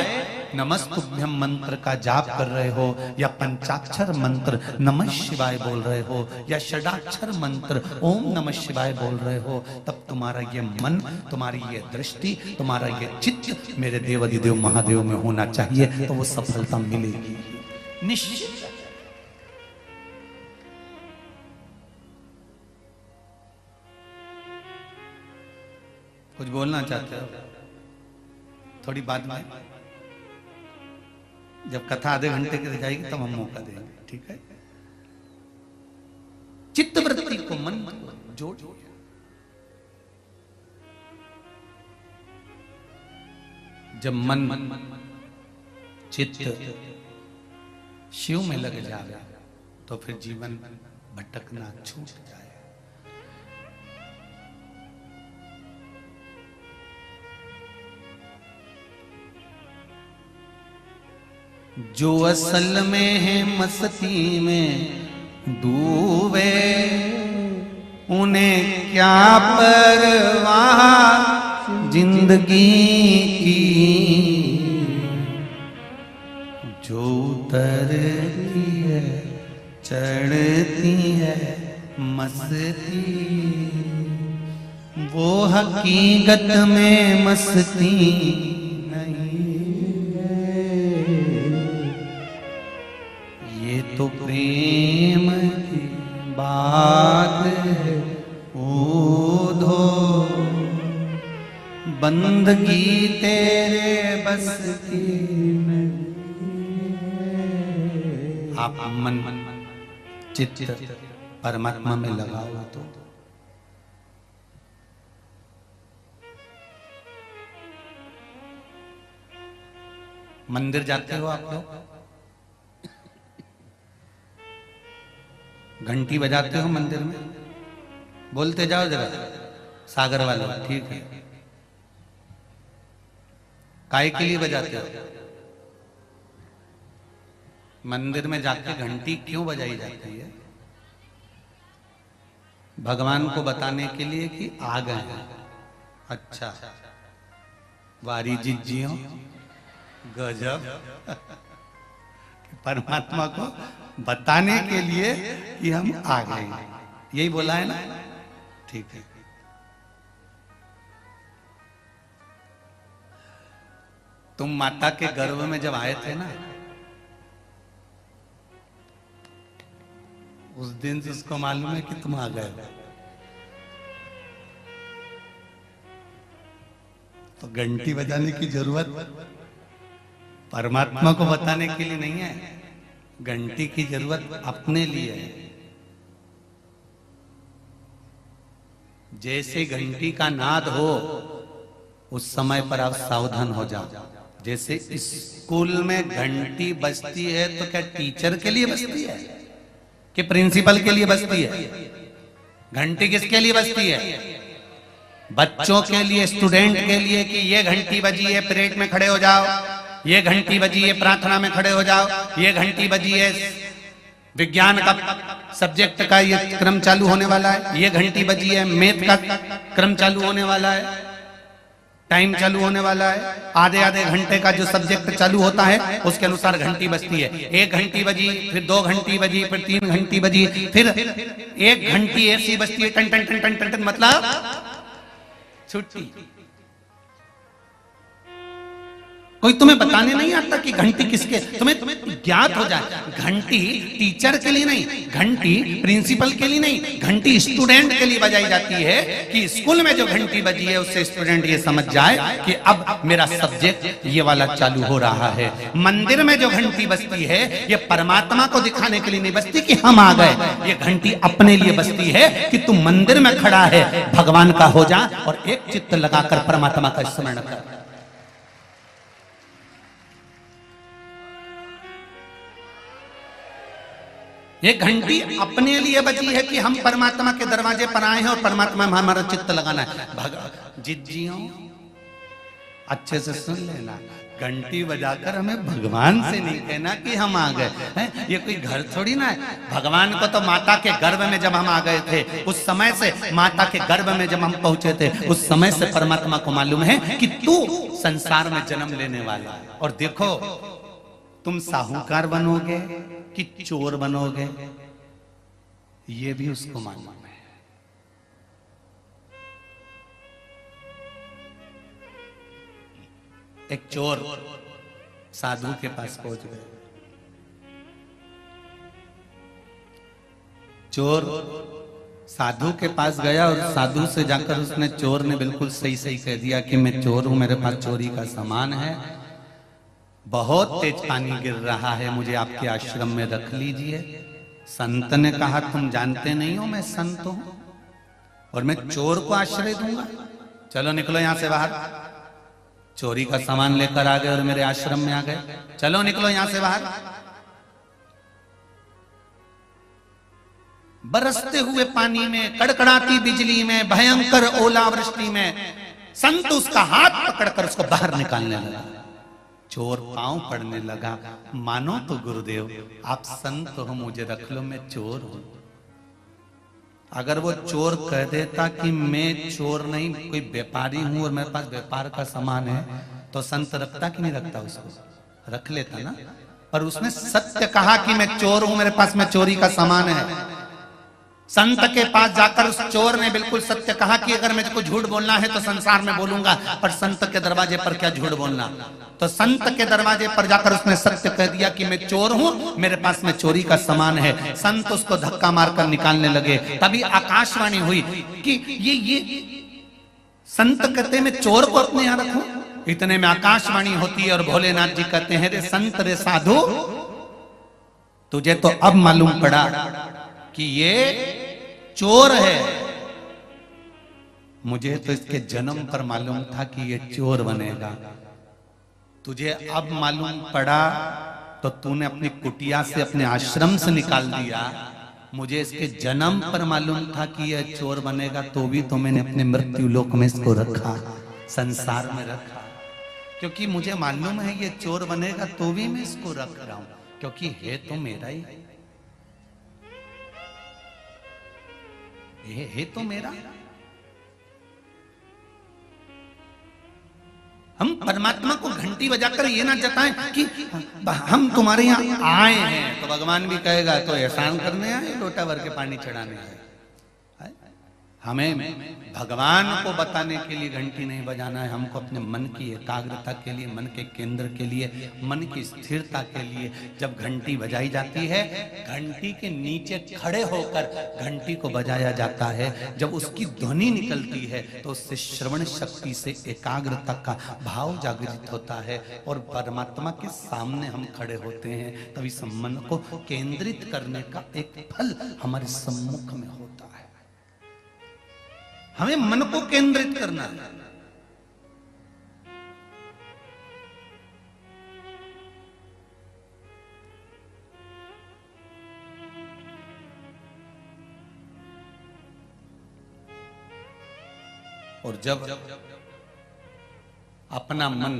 [SPEAKER 1] नमस्तुभ्यम मंत्र का जाप कर रहे हो, या पंचाक्षर मंत्र नमः शिवाय बोल रहे हो, या षडाक्षर मंत्र ओम नमः शिवाय बोल रहे हो, तब तुम्हारा ये मन, तुम्हारी ये दृष्टि, तुम्हारा ये चित्त मेरे देव अधिदेव महादेव में होना चाहिए, तो वो सफलता मिलेगी निश्चित। कुछ बोलना चाहते हो? थोड़ी बाद में जब कथा आधे घंटे की जाएगी तब हम मौका देंगे, ठीक है? चित्त वृत्ति को, मन को जोड़। जब मन चित्त शिव में लग जाए तो फिर जीवन भटकना छूट जाए। जो असल में है मस्ती में डूबे, उन्हें क्या परवाह जिंदगी की। जो उतरती है चढ़ती है मस्ती, वो हकीकत में मस्ती तो प्रेम की बात है। ओधो बंदगी तेरे बस की नहीं। आप मन चित्त परमात्मा में लगाओ तो मंदिर जाते हो आप लोग, घंटी बजाते हो मंदिर में, बोलते जाओ जरा सागर वाले, ठीक है? काय के लिए बजाते हो? मंदिर में जाके घंटी क्यों बजाई जाती है? भगवान को बताने के लिए कि आ गए हैं। अच्छा, वारी जिज्जियों गजब। परमात्मा को बताने के लिए कि हम आ गए हैं, यही बोला है ना? ठीक है। तुम माता के गर्भ में जब आए थे ना, उस दिन से उसको मालूम है कि तुम आ गए। तो घंटी बजाने की जरूरत परमात्मा को बताने के लिए नहीं है, घंटी की जरूरत अपने लिए है। जैसे घंटी का नाद हो उस समय पर आप सावधान हो जाओ। जैसे स्कूल में घंटी बजती है तो क्या टीचर के लिए बजती है कि प्रिंसिपल के लिए बजती है? घंटी किसके लिए बजती है? बच्चों के लिए, स्टूडेंट के लिए कि ये घंटी बजी है परेड में खड़े हो जाओ, ये घंटी बजी है प्रार्थना में खड़े हो जाओ, ये घंटी बजी है विज्ञान का सब्जेक्ट का ये क्रम चालू होने वाला है, ये घंटी बजी है मैथ का क्रम चालू होने वाला है, टाइम चालू होने वाला है, आधे आधे घंटे का जो सब्जेक्ट चालू होता है उसके अनुसार घंटी बजती है। एक घंटी बजी, फिर 2 घंटी बजी, फिर 3 घंटी बजी, फिर एक घंटी ऐसी बजती है टन टन टन टन टन टन, मतलब छुट्टी। कोई तुम्हें बताने नहीं आता कि घंटी किसके, तुम्हें ज्ञात हो जाए। घंटी टीचर के लिए नहीं, घंटी प्रिंसिपल के लिए नहीं, घंटी स्टूडेंट के लिए बजाई जाती है कि स्कूल में जो घंटी बजी है उससे स्टूडेंट ये समझ जाए कि अब मेरा सब्जेक्ट ये वाला चालू हो रहा है। मंदिर में जो घंटी बजती है ये परमात्मा को दिखाने के लिए नहीं बजती कि हम आ गए, ये घंटी अपने लिए बजती है कि तू मंदिर में खड़ा है, भगवान का हो जा और एक चित्त लगाकर परमात्मा का स्मरण कर। ये घंटी अपने लिए बजी है कि हम परमात्मा के दरवाजे पर आए हैं और परमात्मा में हमारा चित्त लगाना है। जिज्जियों अच्छे से सुन लेना, घंटी बजाकर हमें भगवान से नहीं कहना कि हम आ गए हैं। ये कोई घर थोड़ी ना है। भगवान को तो माता के गर्भ में जब हम आ गए थे, उस समय से माता के गर्भ में जब हम पहुंचे थे, उस समय से परमात्मा को मालूम है कि तू संसार में जन्म लेने वाला। और देखो, तुम साहूकार बनोगे कि चोर बनोगे ये भी उसको मालूम है। एक चोर साधु के पास पहुंच गए। चोर साधु के पास गया और साधु से जाकर उसने, चोर ने बिल्कुल सही सही कह दिया कि मैं चोर हूं, मेरे पास चोरी का सामान है, बहुत तेज पानी गिर रहा है, मुझे आपके आश्रम में रख लीजिए। संत ने कहा तुम जानते नहीं हो मैं संत हूं और मैं चोर को आश्रय दूंगा? चलो निकलो यहां से बाहर। चोरी का सामान लेकर आ गए और मेरे आश्रम में आ गए, चलो निकलो यहां से बाहर। बरसते हुए पानी में, कड़कड़ाती बिजली में, भयंकर ओलावृष्टि में संत उसका हाथ पकड़कर उसको बाहर निकालने लगा। चोर पांव पड़ने लगा, मानो तो गुरुदेव आप संत हो, मुझे रख लो, मैं चोर हूं। अगर वो चोर कह देता कि मैं चोर नहीं, कोई व्यापारी हूं और मेरे पास व्यापार का सामान है, तो संत रखता कि नहीं रखता? उसको रख लेता ना। पर उसने सत्य कहा कि मैं चोर हूं, मेरे पास में चोरी का सामान है। संत के पास जाकर उस चोर ने बिल्कुल सत्य कहा कि अगर मुझको झूठ बोलना है तो संसार में बोलूंगा, पर संत के दरवाजे पर क्या झूठ बोलना। तो संत के दरवाजे पर जाकर उसने सत्य कह दिया कि मैं चोर हूं, मेरे पास में चोरी का सामान है। संत उसको धक्का मारकर निकालने लगे। तभी आकाशवाणी हुई कि ये संत कहते मैं चोर को अपने यहां रखूं। इतने में आकाशवाणी होती है और भोलेनाथ जी कहते हैं, रे संत रे साधु, तुझे तो अब मालूम पड़ा कि ये चोर है। मुझे तो इसके जन्म पर मालूम था कि ये चोर बनेगा, तुझे अब मालूम पड़ा तो तूने अपनी कुटिया से, अपने आश्रम से निकाल दिया। मुझे इसके जन्म पर मालूम था कि यह चोर बनेगा, तो भी तो मैंने अपने मृत्यु लोक में इसको रखा, संसार में रखा क्योंकि मुझे मालूम है ये चोर बनेगा तो भी मैं इसको रख रहा हूं, क्योंकि है तो मेरा ही, ये है तो मेरा। हम परमात्मा को घंटी बजाकर ये ना जताएं कि हम तुम्हारे यहां आए हैं, तो भगवान भी कहेगा तो एहसान करने आए, लोटा भर के पानी चढ़ाने आए। हमें भगवान को बताने के लिए घंटी नहीं बजाना है, हमको अपने मन की एकाग्रता के लिए, मन के केंद्र के लिए, मन की स्थिरता के लिए जब घंटी बजाई जाती है, घंटी के नीचे खड़े होकर घंटी को बजाया जाता है। जब उसकी ध्वनि निकलती है तो उससे श्रवण शक्ति से एकाग्रता का भाव जागृत होता है और परमात्मा के सामने हम खड़े होते हैं। तभी इस मन को केंद्रित करने का एक फल हमारे सम्मुख में होता है। हमें मन को केंद्रित करना है। और जब अपना मन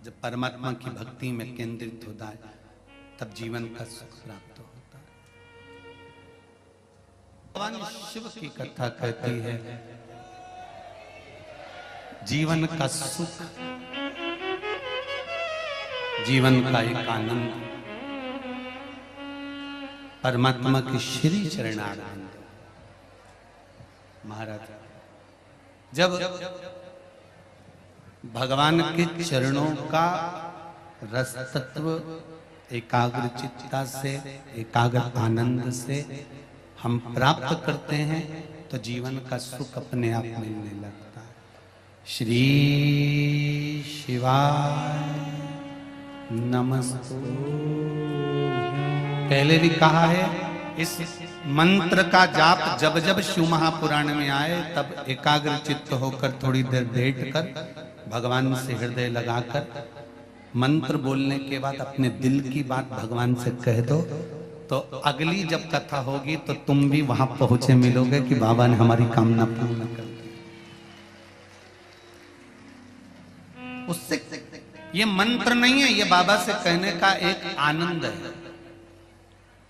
[SPEAKER 1] जब परमात्मा की भक्ति में केंद्रित होता है, तब जीवन का सुख प्राप्त होता है। भगवान शिव की कथा कहती है, जीवन का सुख, जीवन का एक आनंद परमात्मा की श्री चरणारविंद। महाराज जब भगवान के चरणों का रस तत्व एकाग्र चित्ता से, एकाग्र आनंद से हम प्राप्त करते हैं तो जीवन का सुख अपने आप मिलने लगता है। श्री शिवाय नमस्तु। पहले भी कहा है, इस मंत्र का जाप जब जब शिव महापुराण में आए तब एकाग्र चित्त होकर थोड़ी देर बैठ कर भगवान से हृदय लगाकर मंत्र बोलने के बाद अपने दिल की बात भगवान से कह दो, तो अगली जब कथा होगी तो तुम भी वहां पहुंचे मिलोगे कि बाबा ने हमारी कामना पूर्ण कर दी। उससे ये मंत्र नहीं है, ये बाबा से कहने का एक आनंद है,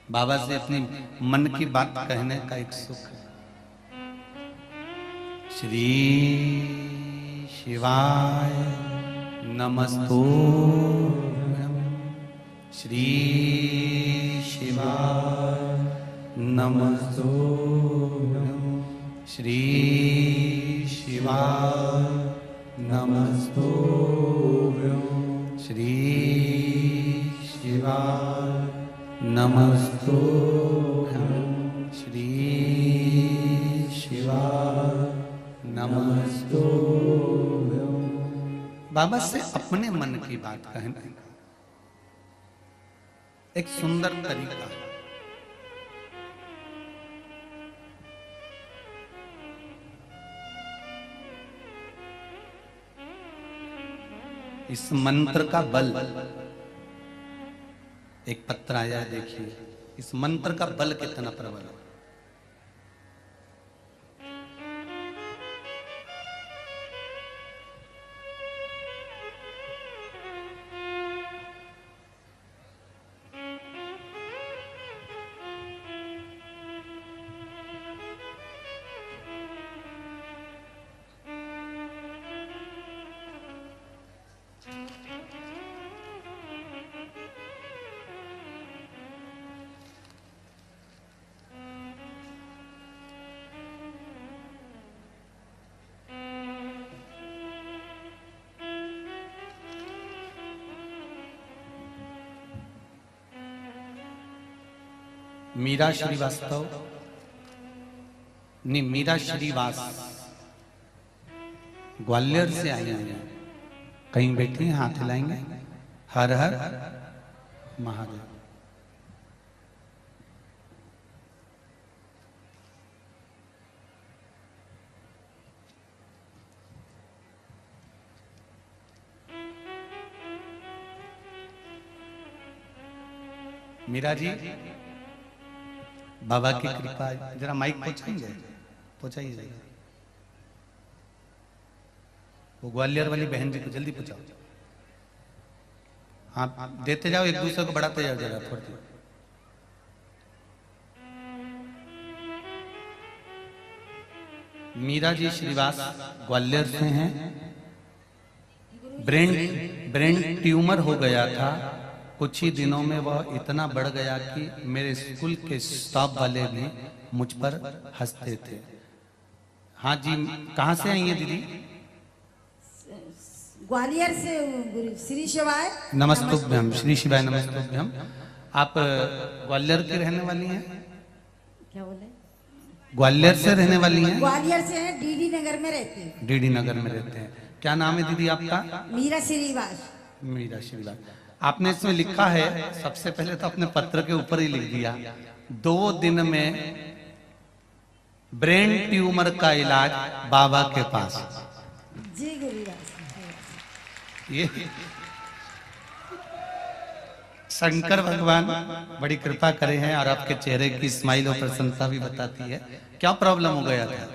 [SPEAKER 1] बाबा से अपनी मन की बात कहने का एक सुख है। श्री शिवाय नमस्तुभ्यं। श्री शिवाय नमस्तुभ्यं। श्री शिवाय नमस्तुभ्यं। श्री शिवाय नमस्तुभ्यं। श्री शिवाय नमस्तुभ्यं। बाबा से अपने मन की बात कहना एक सुंदर तरीका है। इस मंत्र का बल, एक पत्र आया है देखिए, इस मंत्र का बल कितना प्रबल है। मीरा श्रीवास्तव नहीं, मीरा श्रीवास ग्वालियर से आई हैं, कहीं बैठी हैं, हाथ हिलाएंगे। हर हर महादेव। मीरा जी, बाबा की कृपा, जरा माइक पहुंचाएंगे, पहुंचाइए जरा। वो ग्वालियर वाली बहन जी को जल्दी पहुंचाओ। हाँ, देते जाओ, एक दूसरे को बढ़ाते जाओ जरा थोड़ी। मीरा जी श्रीवास ग्वालियर से हैं। ब्रेन ट्यूमर हो गया था, कुछ ही दिनों में वह इतना बढ़ गया कि मेरे स्कूल के स्टाफ वाले भी मुझ पर हंसते थे। हाँ जी, कहाँ से आई हैं दीदी?
[SPEAKER 3] ग्वालियर से गुरु श्री शिवाय
[SPEAKER 1] नमस्तुभ्यम, श्री शिवाय नमस्तुभ्यम। आप ग्वालियर की रहने वाली हैं?
[SPEAKER 3] क्या बोले?
[SPEAKER 1] ग्वालियर से रहने वाली हैं?
[SPEAKER 3] ग्वालियर से है, डीडी नगर में रहती हूँ।
[SPEAKER 1] डीडी नगर में रहते हैं। क्या नाम है दीदी आपका?
[SPEAKER 3] मीरा श्रीवास।
[SPEAKER 1] मीरा श्रीवास। आपने इसमें लिखा है, सबसे पहले तो अपने पत्र के ऊपर ही लिख दिया, 2 दिन में ब्रेन ट्यूमर का इलाज बाबा के पास।
[SPEAKER 3] जी गुरुदास।
[SPEAKER 1] ये शंकर भगवान बड़ी कृपा करे हैं और आपके चेहरे की स्माइल और प्रसन्नता भी बताती है। क्या प्रॉब्लम हो गया था?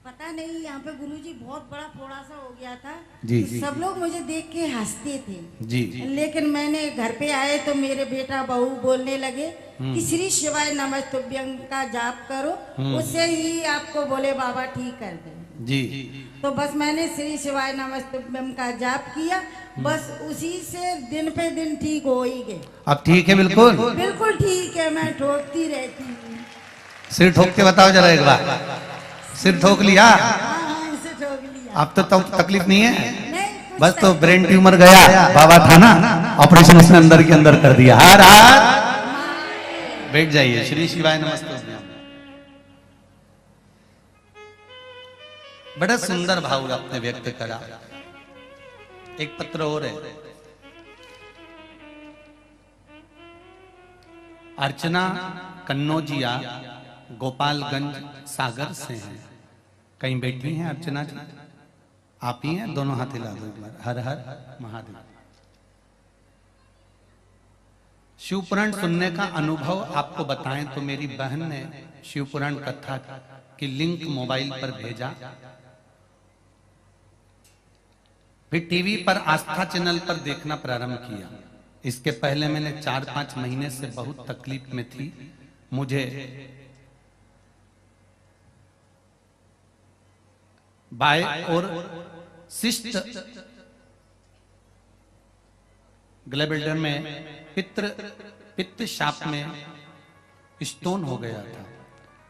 [SPEAKER 3] पता नहीं, यहाँ पे गुरुजी बहुत बड़ा फोड़ा सा हो गया था
[SPEAKER 1] जी,
[SPEAKER 3] कि
[SPEAKER 1] जी।
[SPEAKER 3] सब लोग मुझे देख के हंसते थे
[SPEAKER 1] जी।
[SPEAKER 3] लेकिन मैंने घर पे आए तो मेरे बेटा बहू बोलने लगे कि श्री शिवाय नमस्तुभ्यम का जाप करो, उससे ही आपको बोले बाबा ठीक कर दे।
[SPEAKER 1] जी।
[SPEAKER 3] तो बस मैंने श्री शिवाय नमस्तुभ्यम का जाप किया, बस उसी से दिन पे दिन ठीक हो ही गए।
[SPEAKER 1] अब ठीक है बिल्कुल?
[SPEAKER 3] बिल्कुल ठीक है, मैं ठोकती रहती हूँ।
[SPEAKER 1] सिर ठोक के बताओ जरा एक बार। सिर ठोक लिया?
[SPEAKER 3] हाँ, इसे ठोक लिया।
[SPEAKER 1] अब तो तकलीफ नहीं है?
[SPEAKER 3] नहीं, कुछ
[SPEAKER 1] बस तो
[SPEAKER 3] नहीं।
[SPEAKER 1] ब्रेन ट्यूमर गया, बाबा था ना, ऑपरेशन उसने अंदर के अंदर कर दिया। हर हर बैठ जाइए। श्री शिवाय नमस्तुभ्यम। बड़ा सुंदर भाव आपने व्यक्त करा। एक पत्र और है। अर्चना कन्नौजिया गोपालगंज सागर से हैं। कहीं बैठी हैं अर्चना जी? आप ही हैं? दोनों हाथ हिला दो एक बार। हर हर महादेव। शिवपुराण सुनने का अनुभव आपको बताएं तो मेरी बहन ने शिवपुराण कथा की लिंक मोबाइल पर भेजा, फिर टीवी पर आस्था चैनल पर देखना प्रारंभ किया। इसके पहले मैंने 4-5 महीने से बहुत तकलीफ में थी। मुझे बाय और सिस्ट ग्लैबिल्डर में पित्त शाप में स्टोन हो गया था।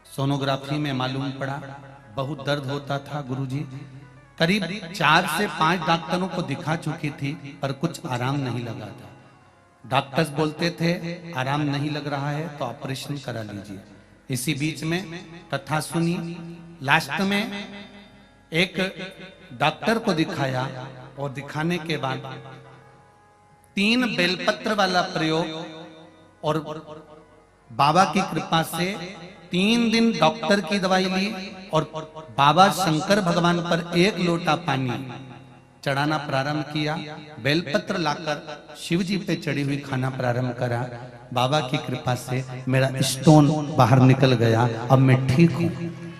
[SPEAKER 1] सोनोग्राफी में मालूम पड़ा बहुत दर्द होता था। गुरुजी करीब 4 से 5 डॉक्टरों को दिखा चुकी थी पर कुछ आराम नहीं लगा था। डॉक्टर्स बोलते थे आराम नहीं लग रहा है तो ऑपरेशन करा लीजिए। इसी बीच में कथा सुनी। लास्ट में एक डॉक्टर को दिखाया और दिखाने के बाद 3 बेलपत्र वाला प्रयोग और बाबा की कृपा से 3 दिन डॉक्टर की दवाई ली और बाबा शंकर भगवान पर 1 लोटा पानी चढ़ाना प्रारंभ किया। बेलपत्र लाकर शिव जी पे चढ़ी हुई खाना प्रारंभ करा। बाबा की कृपा से मेरा स्टोन बाहर निकल गया। अब मैं ठीक हूँ।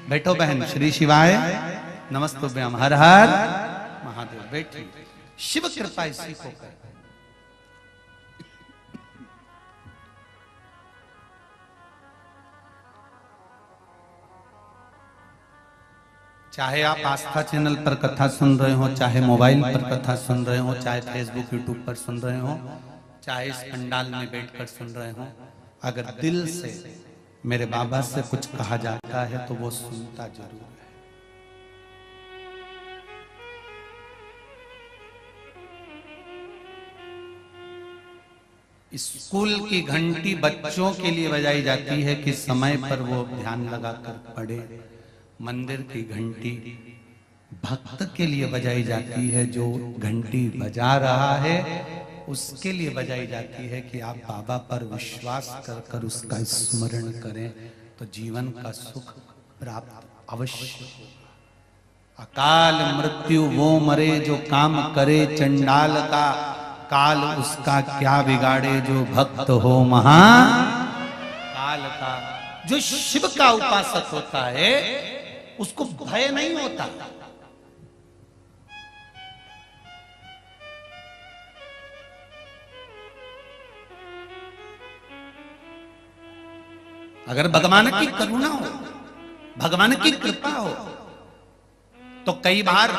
[SPEAKER 1] बैठो बहन। श्री शिवाय नमस्तुभ्यम। हर हर महादेव। बैठिए। शिव कृपा इसी को कर। चाहे आप आस्था चैनल पर कथा सुन रहे हो, चाहे मोबाइल पर कथा सुन रहे हो, चाहे फेसबुक यूट्यूब पर सुन रहे हो, चाहे इस पंडाल में बैठकर सुन रहे हो, अगर दिल से मेरे बाबा से कुछ कहा जाता है तो वो सुनता जरूर है। स्कूल की घंटी बच्चों के लिए बजाई जाती है कि समय पर वो ध्यान लगाकर पढ़े। मंदिर की घंटी भक्त के लिए बजाई जाती है, जो घंटी बजा रहा है उसके लिए बजाई जाती है कि आप बाबा पर विश्वास कर कर उसका स्मरण करें तो जीवन का सुख प्राप्त अवश्य होगा। अकाल मृत्यु वो मरे जो काम करे चंडाल का, काल उसका क्या बिगाड़े जो भक्त हो महा काल का। जो शिव का उपासक होता है उसको भय नहीं होता। अगर भगवान की करुणा हो, भगवान की कृपा हो, तो कई बार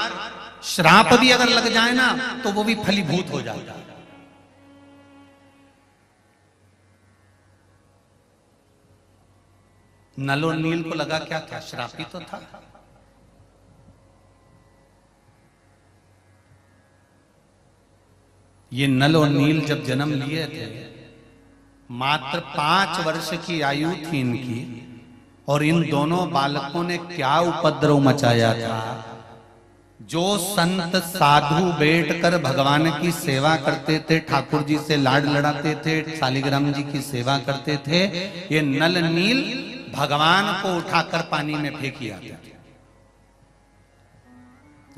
[SPEAKER 1] श्राप भी अगर लग जाए ना तो वो भी फलीभूत हो जाता है। नल और नील को लगा क्या था? श्राप ही तो था। ये नल और नील जब जन्म लिए थे, मात्र 5 वर्ष की आयु थी इनकी, और इन दोनों बालकों ने क्या उपद्रव मचाया था। जो संत साधु बैठकर भगवान की सेवा करते थे, ठाकुर जी से लाड लड़ाते थे, शालिग्राम जी की सेवा करते थे, ये नल नील भगवान को उठाकर पानी में फेंकी आते थे।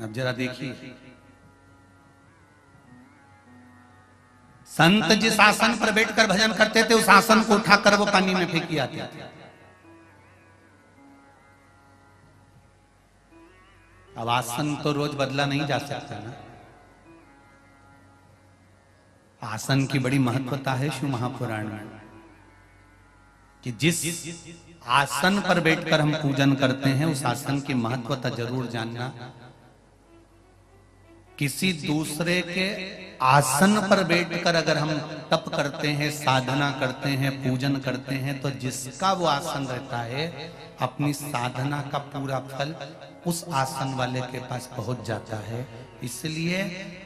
[SPEAKER 1] अब जरा देखिए, संत जिस आसन पर बैठकर भजन करते थे उस आसन को उठाकर वो पानी में फेंकी आते थे। अब आसन तो रोज बदला नहीं जा सकता ना। आसन की बड़ी महत्वता है शिव महापुराण में, कि जिस आसन पर बैठकर हम पूजन करते हैं उस आसन की महत्वता जरूर जानना। किसी दूसरे के आसन पर बैठकर अगर हम तप करते हैं, साधना करते हैं, पूजन करते हैं, तो जिसका वो आसन रहता है अपनी साधना का पूरा फल उस आसन वाले के पास पहुंच जाता है। इसलिए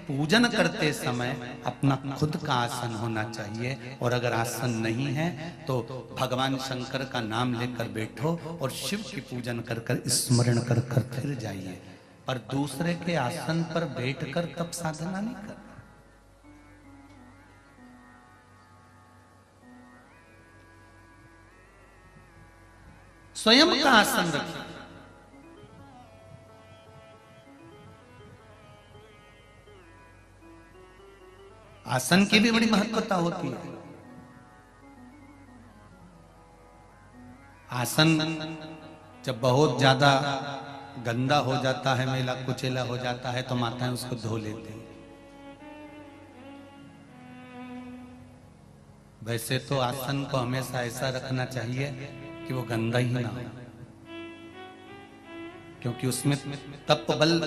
[SPEAKER 1] पूजन करते समय अपना खुद का आसन होना चाहिए, और अगर आसन नहीं है तो भगवान शंकर का नाम लेकर बैठो और शिव की पूजन कर कर स्मरण कर कर फिर जाइए। पर दूसरे के आसन पर बैठकर तब साधना नहीं कर। स्वयं का आसन रखिए। आसन की भी बड़ी महत्वता होती है। आसन जब बहुत ज्यादा गंदा हो जाता है, मैला कुचेला हो जाता है, तो माताएं उसको धो लेती हैं। वैसे तो आसन को हमेशा ऐसा रखना चाहिए कि वो गंदा ही ना हो, क्योंकि उसमें तप बल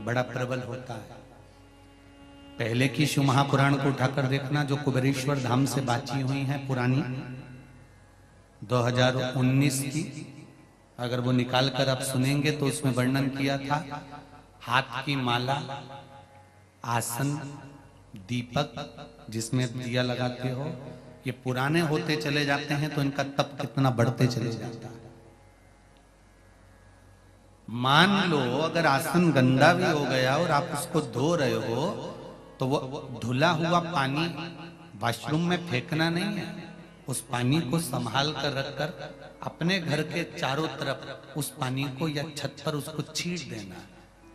[SPEAKER 1] बड़ा प्रबल होता है। पहले की शिव महापुराण को उठाकर देखना, जो कुबेरेश्वर धाम से बाची हुई हैं पुरानी 2019 की, अगर वो निकाल कर आप सुनेंगे तो उसमें वर्णन किया था हाथ की माला, आसन, दीपक जिसमें दिया लगाते हो, ये पुराने होते चले जाते हैं तो इनका तप कितना बढ़ते चले जाता है। मान लो अगर आसन गंदा भी हो गया और आप उसको धो रहे हो, तो वो धुला हुआ पानी वॉशरूम में फेंकना नहीं है। उस पानी को संभाल कर रखकर अपने घर के चारों तरफ उस पानी को या छत पर उसको छींट देना।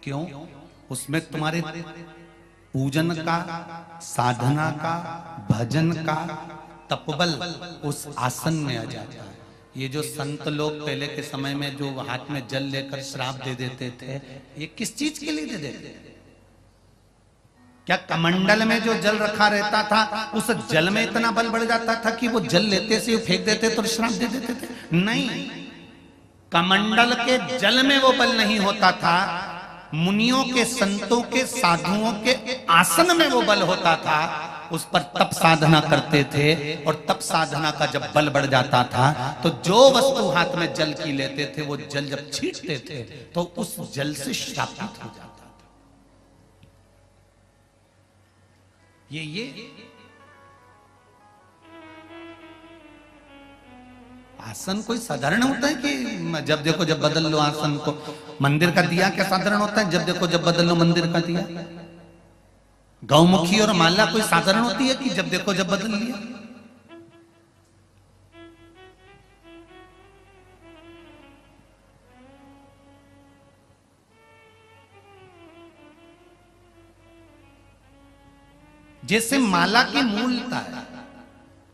[SPEAKER 1] क्यों? उसमें तुम्हारे पूजन का, साधना का, भजन का तपबल उस आसन में आ जाता है। ये जो संत लोग पहले के समय में जो हाथ में जल लेकर श्राप दे देते थे, ये किस चीज के लिए दे देते थे? क्या कमंडल में जो जल रखा रहता था उस जल में इतना बल बढ़ जाता था कि वो जल लेते से फेंक देते तो श्राप दे देते थे? नहीं, कमंडल के जल में वो बल नहीं होता था, मुनियों के, संतों के, साधुओं के आसन में वो बल होता था। उस पर तप साधना करते थे, और तप साधना का जब बल बढ़ जाता था तो जो वस्तु हाथ में जल की लेते थे वो जल जब छींटते थे तो उस जल से श्रापित हो जाता था। ये आसन कोई साधारण होता है कि जब देखो जब बदल लो आसन को? मंदिर का दिया क्या साधारण होता है? जब देखो जब बदल लो मंदिर का दिया। गौमुखी और माला कोई साधारण होती है कि जब देखो जब बदल लिया? जैसे माला की मूलता है,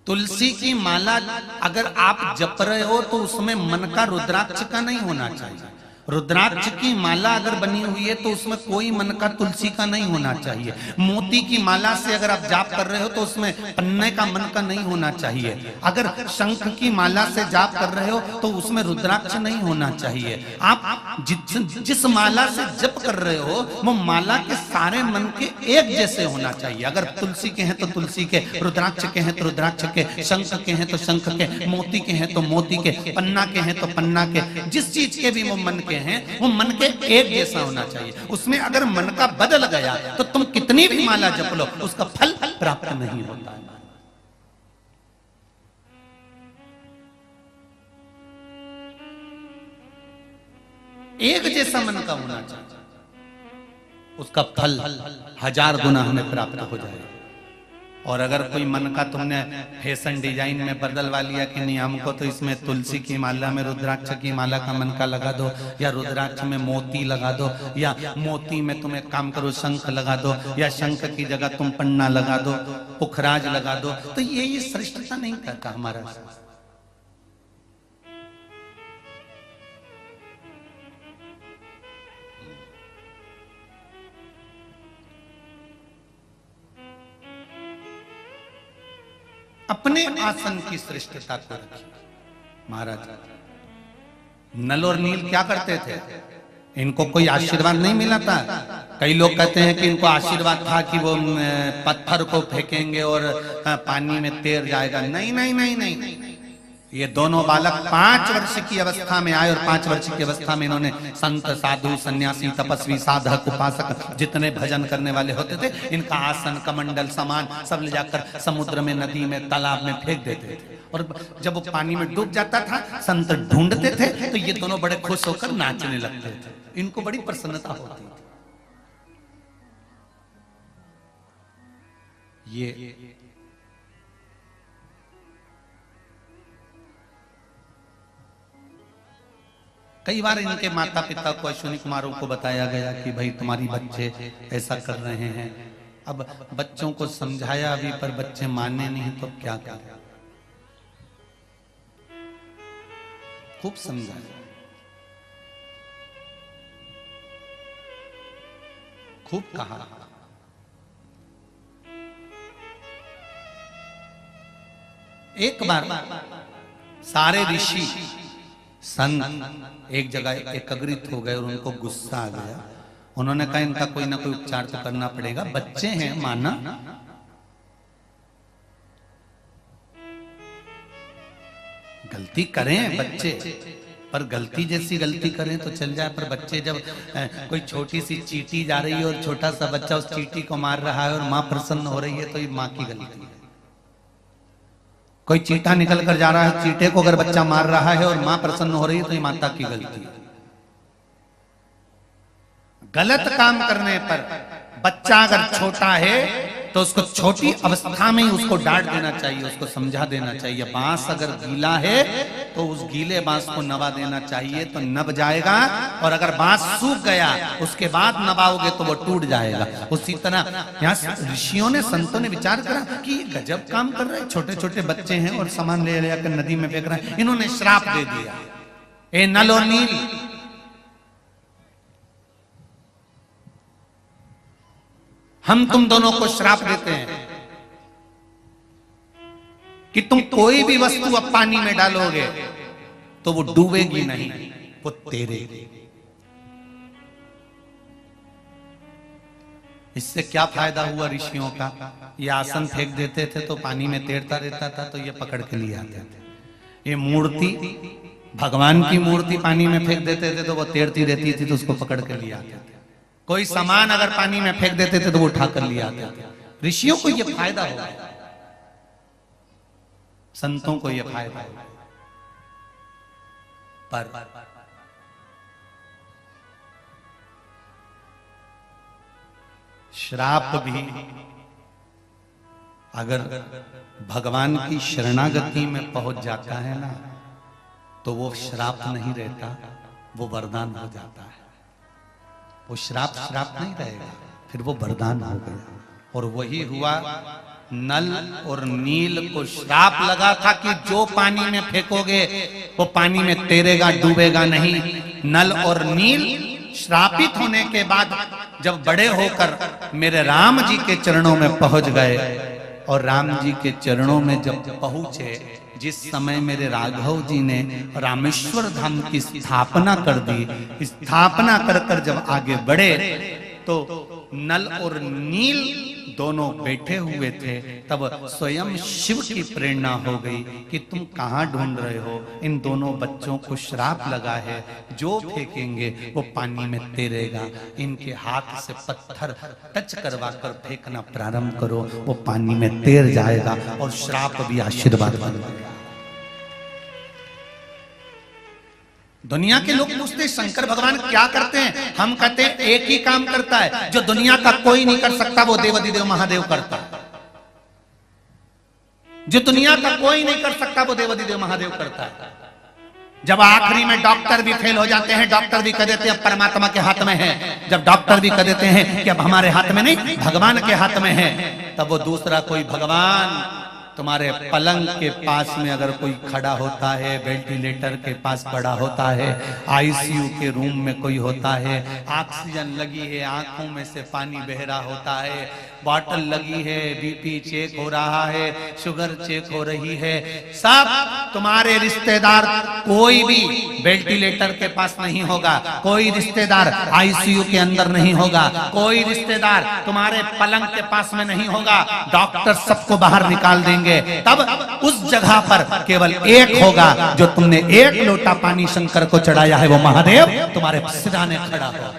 [SPEAKER 1] तुलसी की माला अगर आप जप रहे हो तो उसमें मन का रुद्राक्ष का नहीं होना चाहिए। रुद्राक्ष की माला अगर बनी हुई है तो उसमें कोई मन का तुलसी का नहीं होना चाहिए। मोती की माला से अगर आप जाप कर रहे हो तो उसमें पन्ने का मन का नहीं होना चाहिए। अगर शंख की माला से जाप कर रहे हो तो उसमें रुद्राक्ष नहीं होना चाहिए। आप जिस माला से जप कर रहे हो वो माला के सारे मन के एक जैसे होना चाहिए। अगर तुलसी के हैं तो तुलसी के, रुद्राक्ष के हैं तो रुद्राक्ष के, शंख के हैं तो शंख के, मोती के हैं तो मोती के, पन्ना के हैं तो पन्ना के, जिस चीज के भी वो मन के हैं वो मन के एक जैसा होना चाहिए। उसमें अगर मन का बदल गया तो तुम कितनी भी माला जप लो उसका फल प्राप्त नहीं होता है। एक जैसा मन का होना चाहिए, उसका फल 1000 गुना हमें प्राप्त हो जाएगा। और अगर कोई मन का तुमने फैशन डिजाइन में बदलवा लिया कि नहीं हमको तो इसमें तुलसी की माला में रुद्राक्ष की माला का मन का लगा दो, या रुद्राक्ष में मोती लगा दो, या मोती में तुम एक काम करो शंख लगा दो, या शंख की जगह तुम पन्ना लगा दो, पुखराज लगा दो, तो ये श्रेष्ठता नहीं करता हमारा। अपने आसन की श्रेष्ठता को रखिए। महाराज नल और नील क्या करते थे? इनको कोई आशीर्वाद नहीं मिला था। कई लोग कहते हैं कि इनको आशीर्वाद था कि वो पत्थर को फेंकेंगे और पानी में तैर जाएगा। नहीं नहीं नहीं नहीं, ये दोनों बालक 5 वर्ष की अवस्था में आए और 5 वर्ष की अवस्था में इन्होंने संत, साधु, सन्यासी, तपस्वी, साधक, उपासक जितने भजन करने वाले होते थे इनका आसन, कमंडल, सामान सब ले जाकर समुद्र में, नदी में, तालाब में फेंक देते थे। और जब वो पानी में डूब जाता था संत ढूंढते थे तो ये दोनों बड़े खुश होकर नाचने लगते थे। इनको बड़ी प्रसन्नता होती थी। ये कई बार इनके माता पिता को, अश्विनी कुमारों को बताया गया कि भाई तुम्हारी बच्चे ऐसा कर रहे हैं। अब बच्चों को समझाया अभी पर बच्चे माने नहीं तो क्या करें। खूब समझाया, खूब कहा। एक बार सारे ऋषि संत एक जगह एकत्रित हो गए और उनको गुस्सा आ गया। उन्होंने कहा इनका कोई ना कोई उपचार तो करना पड़ेगा, बच्चे हैं माना। गलती करें बच्चे, पर गलती जैसी गलती करें तो चल जाए, पर बच्चे जब कोई छोटी सी चींटी जा रही है और छोटा सा बच्चा उस चींटी को मार रहा है और माँ प्रसन्न हो रही है तो ये माँ की गलती है। कोई चींटा निकल कर जा रहा है, चींटे को अगर बच्चा मार रहा है और मां प्रसन्न हो रही है तो ये माता की गलती है। गलत काम करने पर बच्चा अगर छोटा है तो उसको छोटी अवस्था में ही उसको डांट देना चाहिए, उसको समझा देना चाहिए। बांस अगर गीला है तो उस गीले बांस को नवा देना चाहिए तो नब जाएगा, और अगर बांस सूख गया उसके बाद नवाओगे तो वो टूट जाएगा। उसी तरह यहाँ ऋषियों ने, संतों ने विचार करा कि गजब काम कर रहे हैं, छोटे छोटे बच्चे हैं और सामान ले लेकर नदी में फेंक रहे हैं। इन्होंने श्राप दे दिया, ए नल और नील, हम तुम दोनों को श्राप देते हैं कि तुम कोई भी वस्तु अब पानी में डालोगे तो वो डूबेगी नहीं, वो तैरेगी। इससे क्या फायदा हुआ ऋषियों का? ये आसन फेंक देते थे तो पानी में तैरता रहता था तो ये पकड़ के लिए आते थे। ये मूर्ति, भगवान की मूर्ति पानी में फेंक देते थे तो वो तैरती रहती थी तो उसको पकड़ के लिए आते थे। कोई सामान अगर पानी में फेंक देते थे तो वो उठा कर लिए आते थे। ऋषियों को ये फायदा हो, संतों को ये फायदा हो, पर श्राप भी अगर भगवान की शरणागति में पहुंच जाता है ना तो वो श्राप नहीं रहता, वो वरदान हो जाता है। वो श्राप नहीं रहेगा, फिर वो वरदान हो गया। और वही हुआ। नल और नील को श्राप लगा था कि जो पानी में फेंकोगे वो पानी में तैरेगा, डूबेगा नहीं। नल और नील श्रापित होने के बाद जब बड़े होकर मेरे राम जी के चरणों में पहुंच गए, और राम जी के चरणों में जब पहुंचे, जिस समय मेरे राघव जी ने रामेश्वर धाम की स्थापना कर दी, स्थापना कर कर जब आगे बढ़े तो नल और नील दोनों बैठे हुए थे। तब स्वयं शिव की प्रेरणा हो गई कि तुम कहां ढूंढ रहे हो, इन दोनों बच्चों को श्राप लगा है, जो फेंकेंगे वो पानी में तैरेगा, इनके हाथ से पत्थर टच करवा कर फेंकना प्रारंभ करो, वो पानी में तैर जाएगा और श्राप भी आशीर्वाद बन जाएगा। दुनिया के लोग पूछते शंकर भगवान क्या करते हैं, हम कहते हैं एक ही काम करता है, जो दुनिया का कोई नहीं कर सकता वो देवाधिदेव महादेव करता है। जो दुनिया का कोई नहीं कर सकता वो देवाधिदेव महादेव करता है। जब आखिरी में डॉक्टर भी फेल हो जाते हैं, डॉक्टर भी कह देते हैं अब परमात्मा के हाथ में है, जब डॉक्टर भी कह देते हैं कि अब हमारे हाथ में नहीं भगवान के हाथ में है, तब वो दूसरा कोई भगवान तुम्हारे पलंग के पास में अगर कोई खड़ा होता है, वेंटिलेटर के पास खड़ा होता है, आईसीयू के रूम में कोई होता है, ऑक्सीजन लगी है, आंखों में से पानी बह रहा होता है, बॉटल लगी है, बीपी चेक हो रहा है, शुगर चेक हो रही है, सब तुम्हारे रिश्तेदार कोई भी वेंटिलेटर के पास नहीं होगा, कोई रिश्तेदार आईसीयू के अंदर नहीं होगा, कोई रिश्तेदार तुम्हारे पलंग के पास में नहीं होगा, डॉक्टर सबको बाहर निकाल देंगे। तब उस जगह पर केवल एक होगा, जो तुमने एक लोटा पानी शंकर को चढ़ाया है, वो महादेव तुम्हारे सिराने खड़ा होगा।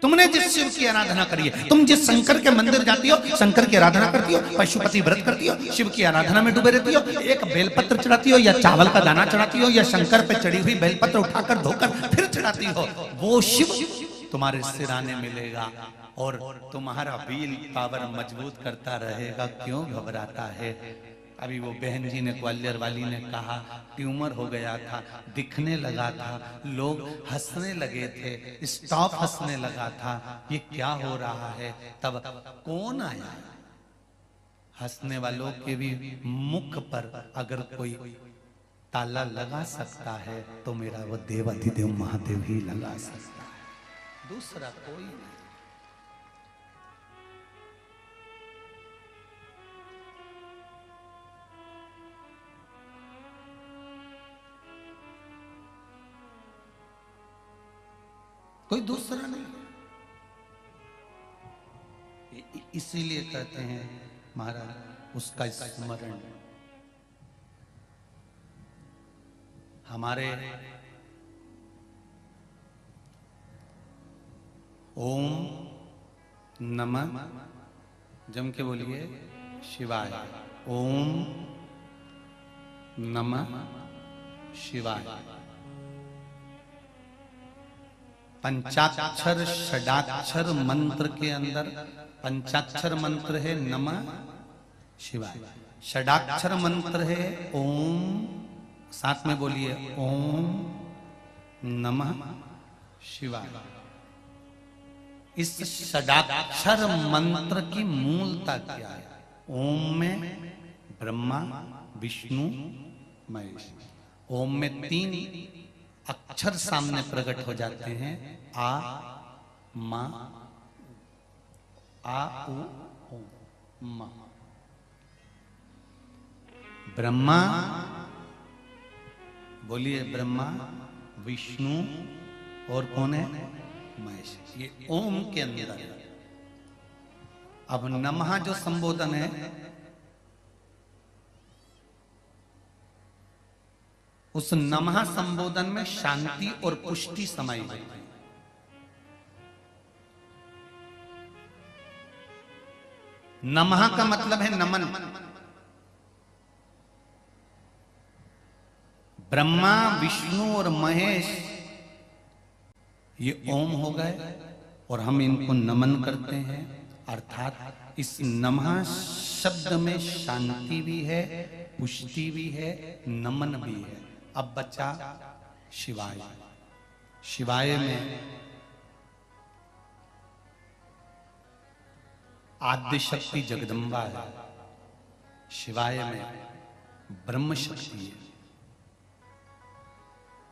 [SPEAKER 1] तुमने जिस शिव की आराधना करी है, तुम जिस शंकर के मंदिर जाती हो, शंकर की आराधना करती हो, पशुपति व्रत करती हो, शिव की आराधना में डूबे रहती हो, एक बेलपत्र चढ़ाती हो या चावल का दाना चढ़ाती हो या शंकर पे चढ़ी हुई बेलपत्र उठाकर धोकर फिर चढ़ाती हो, वो शिव तुम्हारे सिराने मिलेगा और तुम्हारा व्हील पावर मजबूत करता रहेगा। क्यों घबराता है? अभी वो बहन जी ने, ग्वालियर वाली ने कहा ट्यूमर हो गया था, दिखने लगा था, लोग हंसने लगे थे, स्टॉप हंसने लगा था, ये क्या हो रहा है? तब कौन आया? हंसने वालों के भी मुख पर अगर कोई ताला लगा सकता है तो मेरा वो देवाधिदेव महादेव ही लगा सकता है, दूसरा कोई नहीं। कोई दूसरा नहीं। इसीलिए कहते हैं महाराज उसका स्मरण हमारे ओम नमः, जम के बोलिए शिवाय, ओम नमः शिवाय। पंचाक्षर षडाक्षर मंत्र के अंदर पंचाक्षर मंत्र है नमः शिवाय, षडाक्षर मंत्र है ओम, साथ में बोलिए ओम नमः शिवाय। इस षडाक्षर मंत्र की मूलता क्या है? ओम में ब्रह्मा विष्णु महेश, ओम में 3 अक्षर सामने प्रकट हो जाते हैं, आ मा, आ उ मा। ब्रह्मा बोलिए, ब्रह्मा विष्णु और कौन है? महेश। ये ओम के अंदर है। अब नमः जो संबोधन है, उस नमः संबोधन में शांति और पुष्टि समाई गई है। नमः का मतलब है नमन। ब्रह्मा विष्णु और महेश ये ओम हो गए और हम इनको नमन करते हैं, अर्थात इस नमः शब्द में शांति भी है, पुष्टि भी है, नमन भी है। अब बचा शिवाय। शिवाय में आद्य शक्ति जगदम्बा है, शिवाय में ब्रह्म शक्ति है,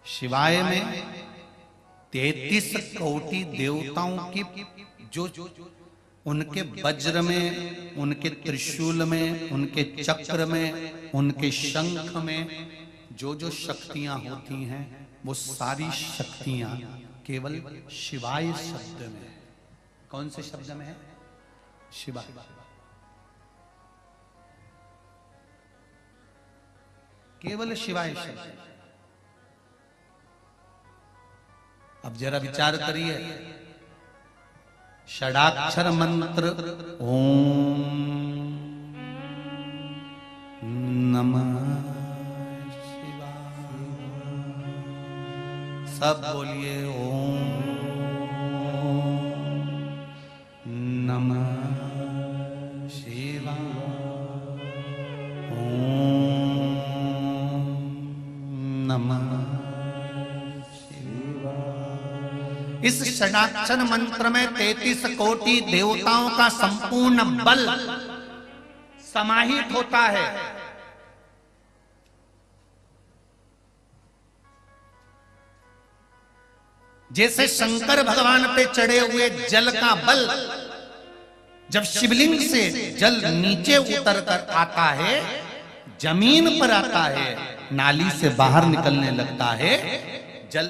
[SPEAKER 1] शिवाय में 33 कोटि देवताओं की जो उनके वज्र में, उनके त्रिशूल में, उनके चक्र में, उनके शंख में जो जो शक्तियां होती हैं, वो सारी शक्तियां केवल शिवाय शब्द में है। कौन से शब्द में है? शिवाय। केवल शिवाय शब्द। अब जरा विचार करिए, षडाक्षर मंत्र ओम नमः शिवाय, सब बोलिए ओम नमः शिवाय, ओम नमः। इस षडाक्षर मंत्र में 33 कोटि देवताओं का संपूर्ण बल समाहित होता है। जैसे शंकर भगवान पे चढ़े हुए जल का बल, जब शिवलिंग से जल नीचे उतर कर आता है, जमीन पर आता है, नाली से बाहर निकलने लगता है, जल।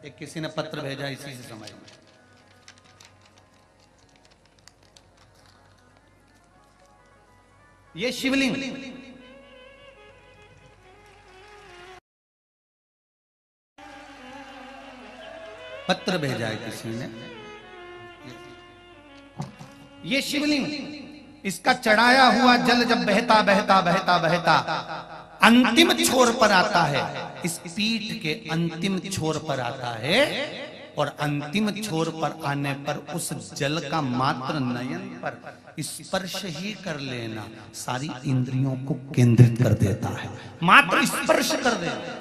[SPEAKER 1] एक किसी ने पत्र भेजा, इसी से समझ में। ये शिवलिंग पत्र भेजा है किसी ने, ये शिवलिंग, इसका चढ़ाया हुआ जल जब बहता बहता बहता बहता अंतिम छोर पर आता है, इस पीठ के अंतिम छोर पर आता है, और अंतिम छोर पर आने पर उस जल का मात्र नयन पर स्पर्श ही कर लेना सारी इंद्रियों को केंद्रित कर देता है। मात्र स्पर्श कर देना।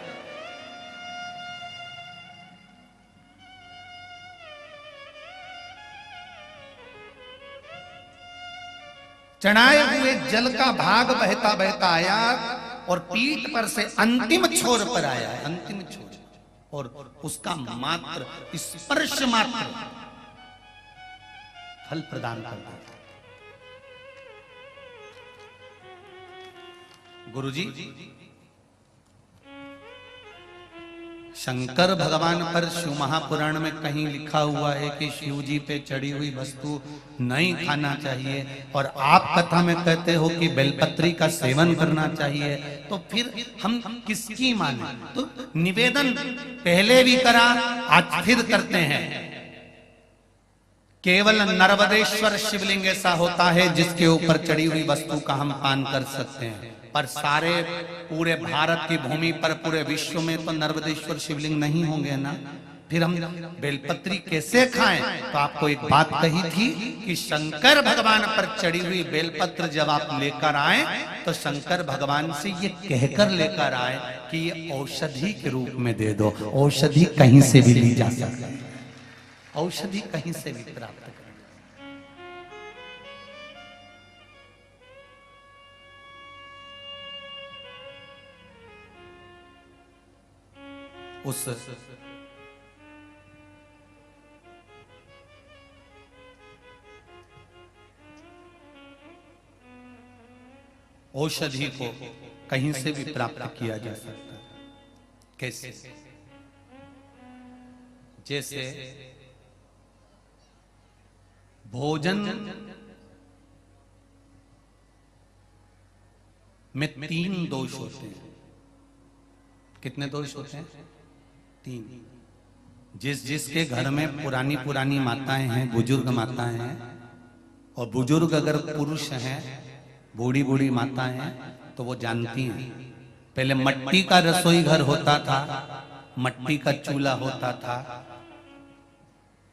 [SPEAKER 1] चढ़ाए हुए जल का भाग बहता बहता आया और पीठ पर से अंतिम छोर पर आया है, अंतिम छोर, और उसका मात्र स्पर्श मात्र फल प्रदान करता है। गुरुजी, शंकर भगवान पर शिव महापुराण में कहीं लिखा हुआ है कि शिव जी पे चढ़ी हुई वस्तु नहीं खाना चाहिए, और आप कथा में कहते हो कि बेलपत्री का सेवन करना चाहिए, तो फिर हम किसकी माने? तो निवेदन पहले भी करा, आज फिर करते हैं। केवल नर्मदेश्वर शिवलिंग ऐसा होता है जिसके ऊपर चढ़ी हुई वस्तु का हम पान कर सकते हैं, पर सारे पूरे भारत की भूमि पर, पूरे विश्व में तो नर्मदेश्वर शिवलिंग नहीं होंगे ना, फिर हम बेलपत्री कैसे खाएं? तो आपको एक बात कही थी कि शंकर भगवान पर चढ़ी हुई बेलपत्र जब आप लेकर आए तो शंकर भगवान से ये कहकर लेकर आए कि ये औषधि के रूप में दे दो। औषधि कहीं से भी ली जा सकती है, औषधि कहीं से भी प्राप्त कर। उस औषधि को कहीं से भी प्राप्त किया जा सकता है। कैसे? जैसे भोजन में 3 दोष होते हैं। कितने दोष होते हैं? 3। जिसके घर में पुरानी पुरानी माताएं हैं, बुजुर्ग माताएं हैं, और बुजुर्ग अगर पुरुष हैं, बूढ़ी बूढ़ी माताएं हैं, तो वो जानती हैं। पहले मट्टी का रसोई घर होता था, मट्टी का चूल्हा होता था,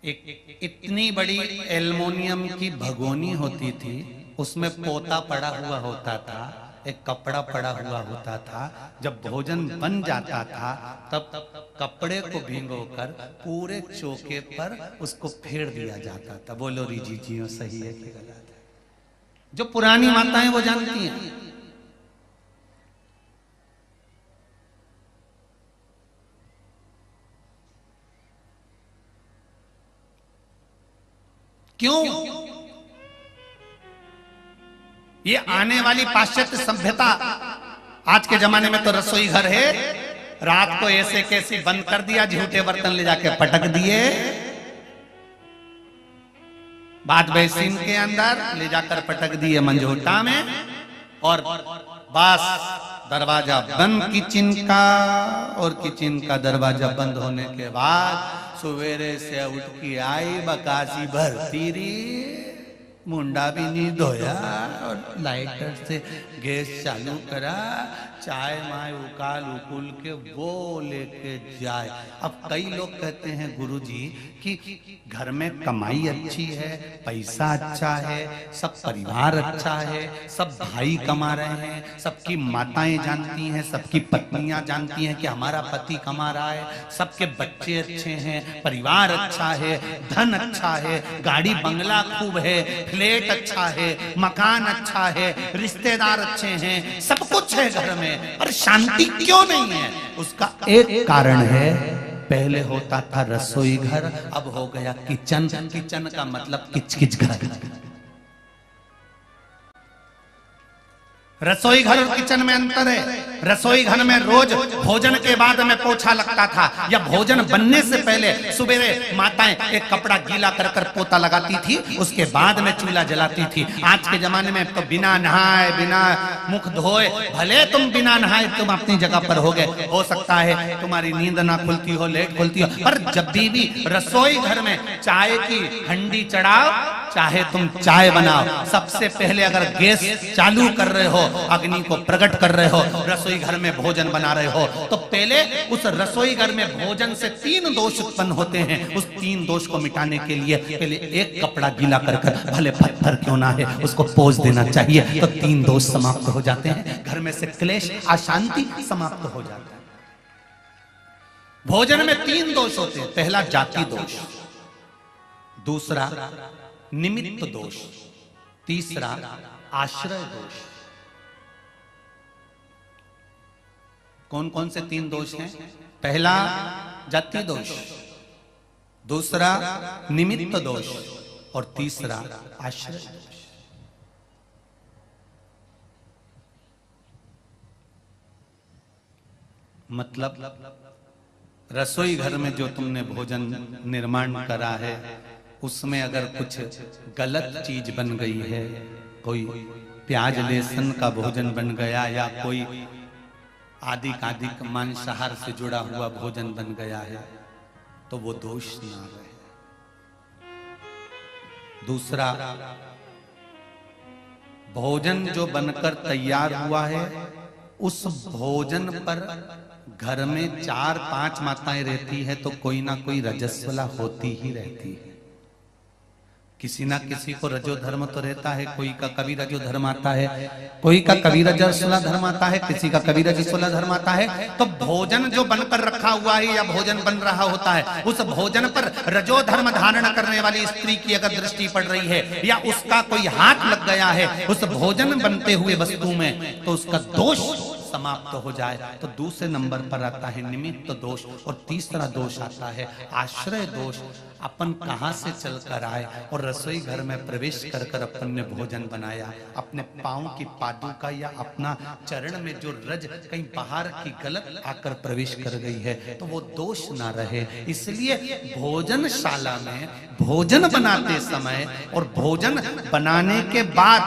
[SPEAKER 1] एक इतनी बड़ी एल्युमिनियम की भगोनी होती थी, उसमें पोता पड़ा हुआ होता था, एक कपड़ा पड़ा हुआ होता था। जब भोजन बन जाता था तब कपड़े को भिगोकर पूरे चौके पर उसको फेर दिया जाता था। बोलो रीजी जी, सही है कि गलत? जो पुरानी माताएं वो जानती हैं। क्यों? ये आने वाली पाश्चात्य सभ्यता, आज के जमाने में तो रसोई घर है, रात को ऐसे कैसे बंद कर दिया, झूठे बर्तन ले जाके पटक दिए, बाद बेसिन के अंदर ले जाकर पटक दिए मंजोटा में, और बस दरवाजा बंद किचन का, और किचन का दरवाजा बंद होने के बाद सवेरे से उठ के आई बकासी भरती रही, मुंडा भी नहीं धोया और लाइटर से गैस चालू करा, चाय माय उकुल के वो लेके जाए। अब कई लोग कहते हैं गुरुजी कि घर में कमाई अच्छी है, पैसा अच्छा है, सब परिवार अच्छा है, सब भाई कमा रहे हैं, सबकी माताएं जानती हैं, सबकी पत्नियां जानती हैं कि हमारा पति कमा रहा है, सबके बच्चे अच्छे हैं, परिवार अच्छा है, धन अच्छा है, गाड़ी बंगला खूब है, फ्लैट अच्छा है, मकान अच्छा है, रिश्तेदार अच्छे हैं, सब कुछ है घर में, पर शांति क्यों नहीं है? उसका एक कारण है, पहले होता था रसोई घर, अब हो गया किचन। किचन का मतलब किच-किच घर। रसोई घर और किचन में अंतर है। रसोई घर में रोज भोजन के बाद में पोछा लगता था, या भोजन बनने से पहले सुबेरे माताएं एक कपड़ा गीला कर कर पोता लगाती थी, उसके बाद में चूल्हा जलाती थी। आज के जमाने में तो बिना नहाए, बिना मुख धोए, भले तुम बिना नहाए तुम अपनी जगह पर हो गए, हो सकता है तुम्हारी नींद ना खुलती हो, लेट खुलती हो, पर जब भी रसोई घर में चाय की हंडी चढ़ाओ, चाहे तुम चाय बनाओ, सबसे पहले अगर गैस चालू कर रहे हो, अग्नि को प्रकट कर रहे हो, रसोई घर में भोजन बना रहे हो, तो पहले उस रसोई घर में भोजन से 3 दोष उत्पन्न होते हैं। उस 3 दोष को मिटाने के लिए पहले एक कपड़ा गीला कर कर, भले पत्थर क्यों ना है, उसको पोंछ देना चाहिए, तो 3 दोष समाप्त हो जाते हैं। घर में से क्लेश, अशांति समाप्त हो जाता है। भोजन में 3 दोष होते हैं। पहला जाति दोष, दूसरा निमित्त दोष, तीसरा आश्रय दोष। कौन कौन से 3 दोष हैं? पहला जाति दोष, दूसरा निमित्त दोष, और तीसरा आश्रय दोष। मतलब रसोई घर में जो तुमने भोजन निर्माण करा है, उसमें अगर कुछ गलत चीज बन गई है, कोई प्याज लहसुन का भोजन बन गया, या कोई आदिक मांसाहार से जुड़ा हुआ भोजन बन गया है, तो वो दोष ना रहे। दूसरा, भोजन जो बनकर तैयार हुआ है, उस भोजन पर घर में 4-5 माताएं रहती है, तो कोई ना कोई रजस्वला होती ही रहती है। किसी ना किसी को रजो धर्म तो रहता है, कोई का कभी रजो धर्म आता है, कोई का कभी रजस्वला धर्म आता है, किसी का कभी रजस्वला धर्म आता है। तो भोजन जो बनकर रखा हुआ है या भोजन बन रहा होता है, उस भोजन पर रजो धर्म धारण करने वाली स्त्री की अगर दृष्टि पड़ रही है, या उसका कोई हाथ लग गया है उस भोजन बनते हुए वस्तु में, तो उसका दोष समाप्त हो जाए। तो दूसरे नंबर पर आता है निमित्त दोष, और तीसरा दोष आता है आश्रय दोष। अपन कहां से चलकर आए और रसोई घर में प्रवेश कर कर अपन ने भोजन बनाया, अपने पांव की पादुका या अपना चरण में जो रज कहीं बाहर की गलत आकर प्रवेश कर गई है, तो वो दोष ना रहे। इसलिए भोजनशाला में भोजन बनाते समय और भोजन बनाने के बाद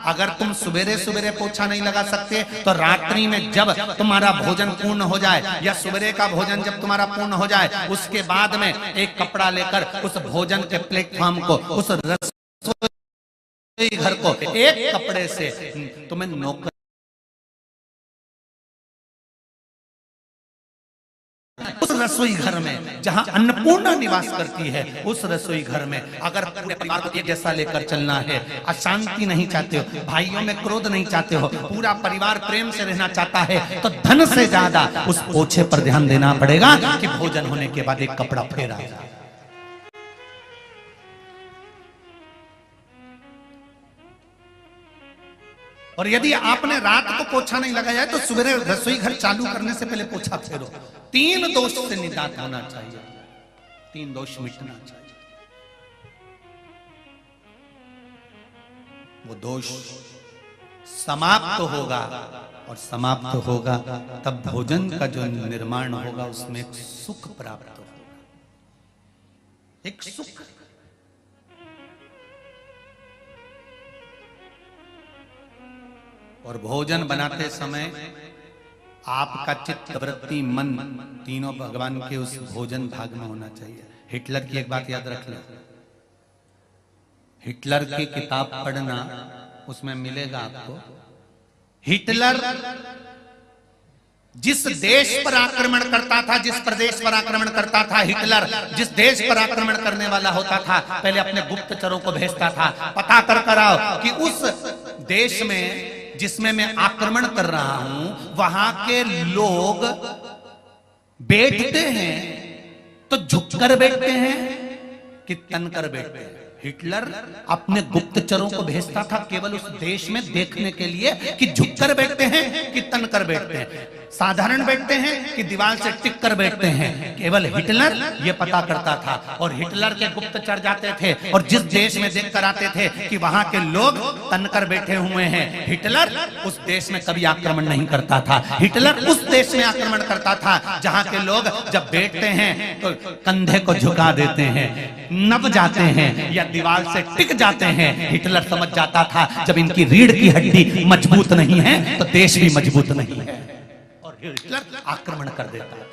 [SPEAKER 1] अगर तुम सुबेरे सुबेरे पोछा नहीं लगा सकते, तो रात्रि में जब तुम्हारा भोजन पूर्ण हो जाए, या सुबेरे का भोजन जब तुम्हारा पूर्ण हो जाए, उसके बाद में एक कपड़ा लेकर उस भोजन के प्लेटफॉर्म को, उस रसोई घर को एक कपड़े से तुम्हें नोकर, उस रसोई घर में जहां अन्नपूर्णा निवास करती है, उस रसोई घर में अगर पूरे परिवार को एक जैसा लेकर चलना है, अशांति नहीं चाहते हो, भाइयों में क्रोध नहीं चाहते हो, पूरा परिवार प्रेम से रहना चाहता है, तो धन से ज्यादा उस पोछे पर ध्यान देना पड़ेगा कि भोजन होने के बाद एक कपड़ा फेरा जाए। और यदि आपने रात को पोछा नहीं लगाया है तो सुबह रसोई घर चालू करने से पहले पोछा फेरो। 3 दोष से निजात होना चाहिए, 3 दोष मिटना चाहिए। वो दोष समाप्त होगा, और समाप्त होगा तब भोजन का जो निर्माण होगा उसमें एक सुख प्राप्त होगा, एक सुख। और भोजन बनाते समय आपका चित्त, वृत्ति, मन तीनों भगवान के उस भोजन भाग में होना चाहिए। हिटलर की एक बात याद रख लो, हिटलर की किताब पढ़ना, उसमें मिलेगा आपको हिटलर जिस देश पर आक्रमण करता था, जिस प्रदेश पर आक्रमण करता था, हिटलर जिस देश पर आक्रमण करने वाला होता था, पहले अपने गुप्तचरों को भेजता था, पता कर आओ कि उस देश में जिसमें मैं आक्रमण कर रहा हूं वहां के लोग बैठते हैं तो झुककर बैठते हैं कि तनकर बैठते हैं। हिटलर अपने गुप्तचरों को भेजता था केवल उस देश में देखने के लिए कि झुककर बैठते हैं कि तनकर बैठते हैं, साधारण बैठते हैं कि दीवार से टिक कर बैठते हैं। केवल हिटलर ये पता करता था, और हिटलर के गुप्तचर जाते थे और जिस देश में देखकर आते थे कि वहां के लोग तनकर बैठे हुए हैं, हिटलर उस देश में कभी आक्रमण नहीं करता था। हिटलर उस देश में आक्रमण करता था जहां के लोग जब बैठते हैं तो कंधे को झुका देते हैं, नब जाते हैं या दीवार से टिक जाते हैं। हिटलर समझ जाता था जब इनकी रीढ़ की हड्डी मजबूत नहीं है तो देश भी मजबूत नहीं है, और हिटलर आक्रमण कर देता था।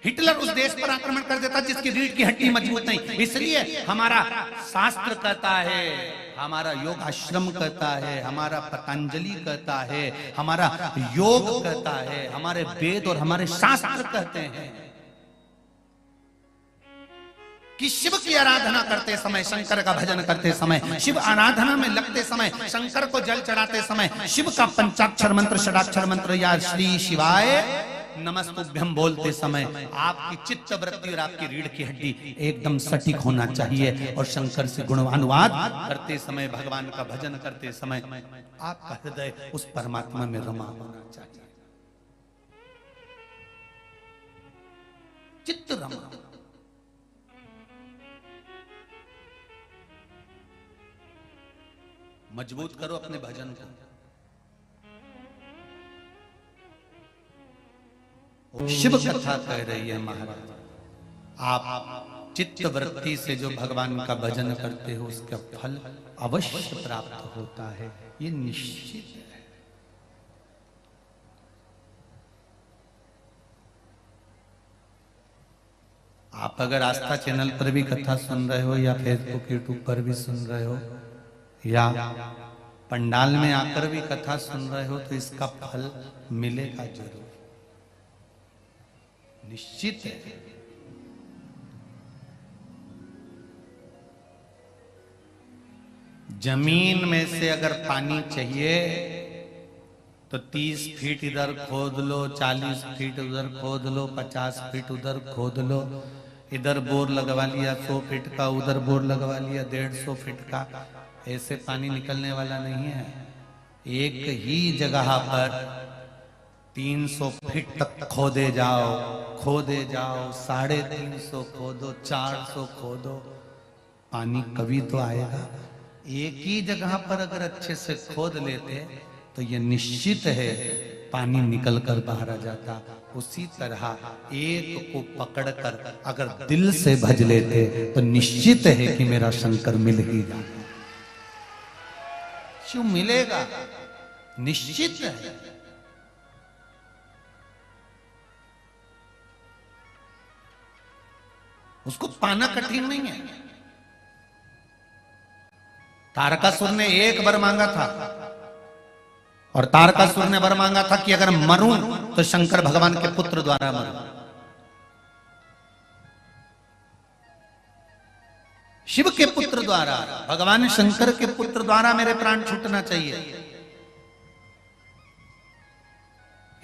[SPEAKER 1] हिटलर उस देश पर आक्रमण कर देता जिसकी रीढ़ की हड्डी मजबूत नहीं। इसलिए हमारा शास्त्र कहता है, हमारा योग आश्रम कहता है, हमारा पतंजलि कहता है, हमारा योग कहता है, हमारे वेद और हमारे शास्त्र कहते हैं कि शिव की आराधना करते समय, शंकर का भजन करते समय, शिव आराधना में लगते समय, शंकर को जल चढ़ाते समय शिव का पंचाक्षर मंत्र, षडाक्षर मंत्र या श्री शिवाय नमस्तुभ्यम बोलते समय आपकी चित्त वृत्ति और आपकी रीढ़ की हड्डी एकदम सटीक होना चाहिए। और शंकर से गुणानुवाद करते समय, भगवान का भजन करते समय आपका हृदय उस परमात्मा में रमा होना चाहिए, चित्त रमा। मजबूत करो अपने भजन को। शिव कथा कह रही है महाराज, आप चित्त वृत्ति से जो भगवान का भजन करते हो उसका फल अवश्य प्राप्त होता है, ये निश्चित है। आप अगर आस्था चैनल पर भी कथा सुन रहे हो या फेसबुक यूट्यूब पर भी सुन रहे हो या पंडाल में आकर भी कथा सुन रहे हो तो इसका फल मिलेगा जरूर, निश्चित है। जमीन में से अगर पानी चाहिए तो 30 फीट इधर खोद लो, 40 फीट उधर खोद लो, 50 फीट उधर खोद लो, इधर बोर लगवा लिया 100 फीट का, उधर बोर लगवा लिया 150 फीट का, ऐसे पानी निकलने वाला नहीं है। एक ही जगह पर 300 फीट तक खोदे जाओ, खोदे जाओ, 350 खोदो, 400 खोदो, पानी कभी तो आएगा। एक ही जगह पर अगर अच्छे से खोद लेते तो ये निश्चित है पानी निकल कर बाहर आ जाता। उसी तरह एक को पकड़कर अगर दिल से भज लेते तो निश्चित है कि मेरा शंकर मिल ही जाता। क्यों मिलेगा, निश्चित है। उसको पाना कठिन नहीं है। तारकासुर ने एक वर मांगा था और तारकासुर ने वर मांगा था कि अगर मरूं तो शंकर भगवान के पुत्र द्वारा मरूं। शिव के पुत्र द्वारा, भगवान शंकर के पुत्र द्वारा मेरे प्राण छूटना चाहिए।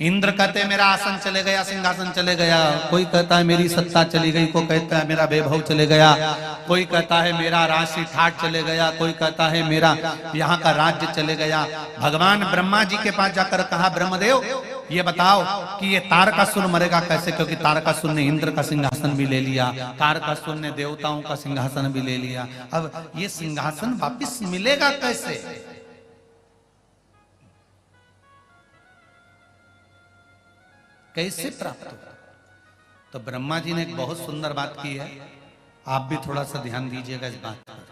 [SPEAKER 1] इंद्र कहते मेरा आसन चले गया, सिंहासन चले गया, कोई कहता है मेरी सत्ता चली गई, कोई कहता है मेरा वैभव चले गया, कोई कहता है मेरा राशि ठाट चले गया, कोई कहता है मेरा यहाँ का राज्य चले गया। भगवान ब्रह्मा जी के पास जाकर कहा, ब्रह्मदेव ये बताओ कि ये तारकासुर मरेगा कैसे, क्योंकि तारकासुर ने इंद्र का सिंहासन भी ले लिया, तारकासुर ने देवताओं का सिंहासन भी ले लिया, अब ये सिंहासन वापिस मिलेगा कैसे? कैसे प्राप्त होगा? तो ब्रह्मा जी ने एक बहुत सुंदर बात की है, आप भी थोड़ा सा ध्यान दीजिएगा इस बात पर।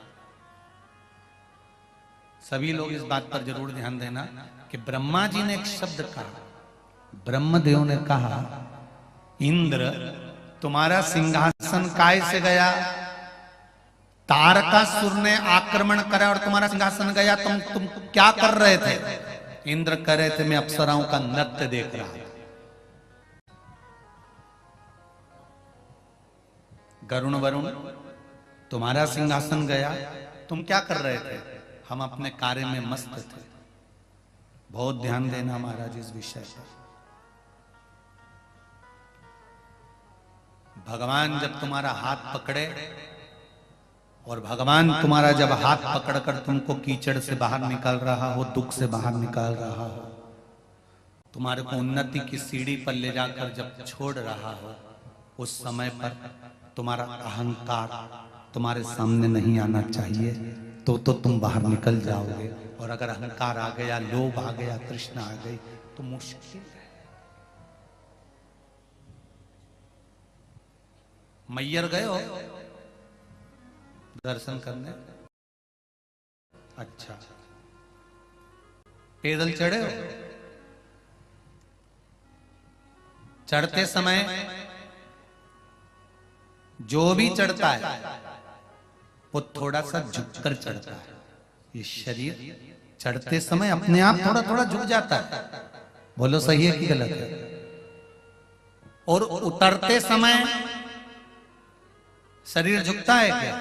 [SPEAKER 1] सभी लोग इस बात पर जरूर ध्यान देना कि ब्रह्मा जी ने एक शब्द कहा, ब्रह्मदेव ने कहा, इंद्र तुम्हारा सिंहासन काय से गया? तारकासुर ने आक्रमण करा और तुम्हारा सिंहासन गया, तुम क्या कर रहे थे? इंद्र कह रहे थे मैं अप्सराओं का नृत्य देख रहा था। गरुण वरुण तुम्हारा सिंहासन गया, तुम क्या कर रहे थे? हम अपने कार्य में मस्त थे। बहुत ध्यान देना महाराज इस विषय पर। भगवान जब तुम्हारा हाथ पकड़े और भगवान तुम्हारा जब हाथ पकड़कर तुमको कीचड़ से बाहर निकाल रहा हो, दुख से बाहर निकाल रहा हो, तुम्हारे को उन्नति की सीढ़ी पर ले जाकर जब छोड़ रहा हो, उस समय पर तुम्हारा अहंकार तुम्हारे सामने नहीं आना चाहिए, तो तुम बाहर निकल जाओगे। और अगर अहंकार आ गया, लोभ आ गया, तृष्णा आ गई तो मुश्किल है। मैयर गए हो दर्शन करने? अच्छा, पैदल चढ़े हो? चढ़ते समय जो भी चढ़ता है वो थोड़ा सा झुककर चढ़ता है। ये शरीर चढ़ते समय अपने आप थोड़ा थोड़ा झुक जाता है, बोलो सही है कि गलत है? और उतरते समय शरीर झुकता है क्या?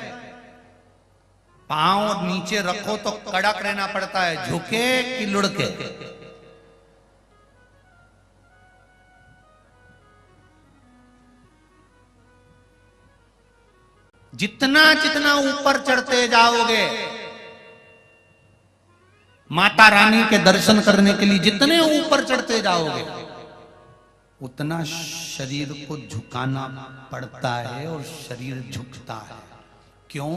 [SPEAKER 1] पांव नीचे रखो तो कड़क रहना पड़ता है, झुके कि लुढ़के? जितना जितना ऊपर चढ़ते जाओगे, माता रानी के दर्शन करने के लिए जितने ऊपर चढ़ते जाओगे, उतना शरीर को झुकाना पड़ता है और शरीर झुकता है। क्यों?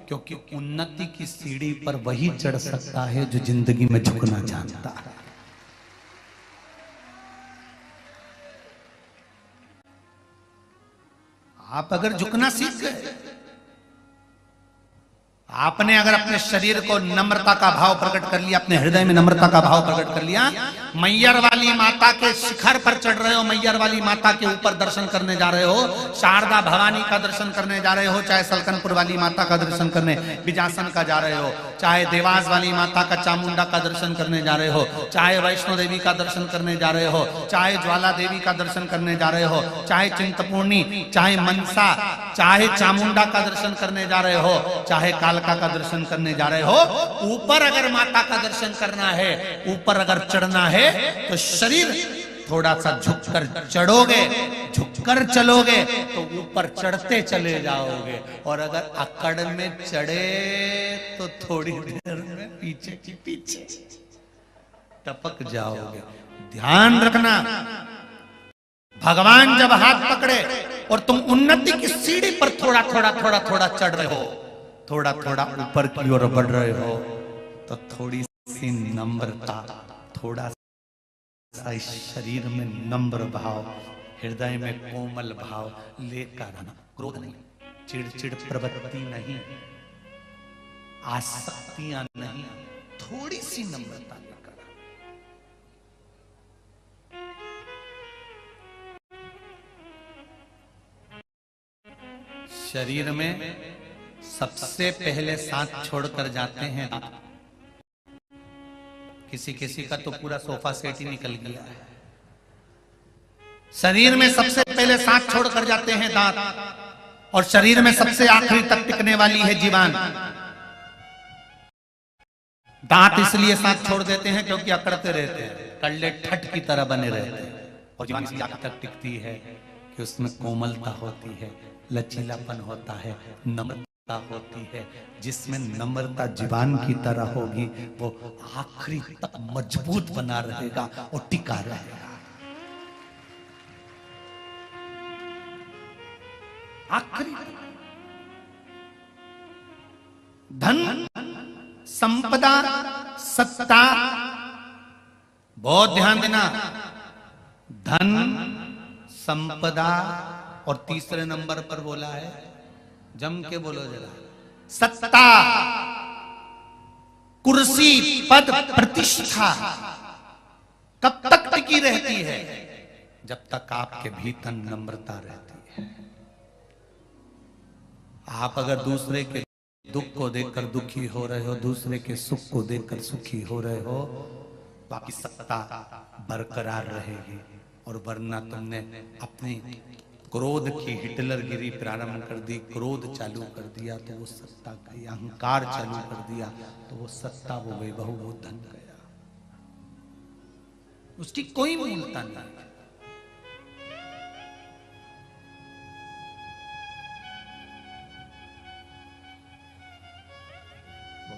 [SPEAKER 1] क्योंकि उन्नति की सीढ़ी पर वही चढ़ सकता है जो जिंदगी में झुकना जानता है। आप अगर झुकना सीख गए, आपने अगर अपने शरीर को नम्रता का भाव प्रकट कर लिया, अपने हृदय में नम्रता का भाव प्रकट कर लिया, मैयर वाली माता के शिखर पर चढ़ रहे हो, मैयर वाली माता के ऊपर दर्शन करने जा रहे हो, शारदा भवानी का दर्शन करने जा रहे हो, चाहे सलकनपुर वाली माता का दर्शन करने बिजासन का जा रहे हो, चाहे देवास वाली माता का चामुंडा का दर्शन करने जा रहे हो, चाहे वैष्णो देवी का दर्शन करने जा रहे हो, चाहे ज्वाला देवी का दर्शन करने जा रहे हो, चाहे चिंतपूर्णी, चाहे मनसा, चाहे चामुंडा का दर्शन करने जा रहे हो, चाहे कालका का दर्शन करने जा रहे हो, ऊपर अगर माता का दर्शन करना है, ऊपर अगर चढ़ना है, तो शरीर थोड़ा सा झुककर चढ़ोगे, झुककर चलोगे तो ऊपर चढ़ते चले जाओगे। और अगर अकड़ में चढ़े तो थोड़ी देर में पीछे की पीछे टपक जाओगे। ध्यान रखना, भगवान जब हाथ पकड़े और तुम उन्नति की सीढ़ी पर थोड़ा थोड़ा थोड़ा थोड़ा चढ़ रहे हो, थोड़ा थोड़ा ऊपर की ओर बढ़ रहे हो, तो थोड़ी सी नम्रता, थोड़ा सा शरीर में नम्र भाव, हृदय में कोमल भाव लेकर आना। क्रोध नहीं, चिड़चिड़ प्रवृत्ति नहीं, आसक्तियां नहीं, थोड़ी सी नम्रता लेकर आना। शरीर में सबसे पहले सांस छोड़कर जाते हैं दांत। किसी किसी का तो पूरा सोफा सेट ही निकल गया है। शरीर में सबसे पहले सांस छोड़कर जाते हैं दांत, और शरीर में सबसे आखिरी तक टिकने वाली है जीवान। दांत इसलिए सांस छोड़ देते हैं क्योंकि अकड़ते रहते हैं, कल्ले ठट की तरह बने रहते हैं। और जीवन इसलिए आगे तक टिकती है कि उसमें कोमलता होती है, लचीलापन होता है, नम्रता होती है। जिसमें नम्रता जीवान की तरह होगी वो आखिरी तक मजबूत बना रहेगा और टिका रहेगा। आखिरी धन, संपदा, सत्ता, बहुत ध्यान देना, धन, संपदा और तीसरे नंबर पर बोला है, जम के बोलो जरा, सत्ता, कुर्सी, पद, प्रतिष्ठा कब तक टिकी रहती है? जब तक आपके भीतर नम्रता रहती है। आप अगर दूसरे के दुख को देखकर दुखी हो रहे हो, दूसरे के सुख को देखकर सुखी हो रहे हो, तो आपकी सत्ता बरकरार रहेगी। और वरना तुमने अपनी क्रोध की हिटलरगिरी प्रारंभ कर दी, क्रोध चालू कर दिया तो वो सत्ता गई, अहंकार चालू कर दिया तो वो सत्ता, वो वैभव, वो धन गया, उसकी कोई मूलता नहीं।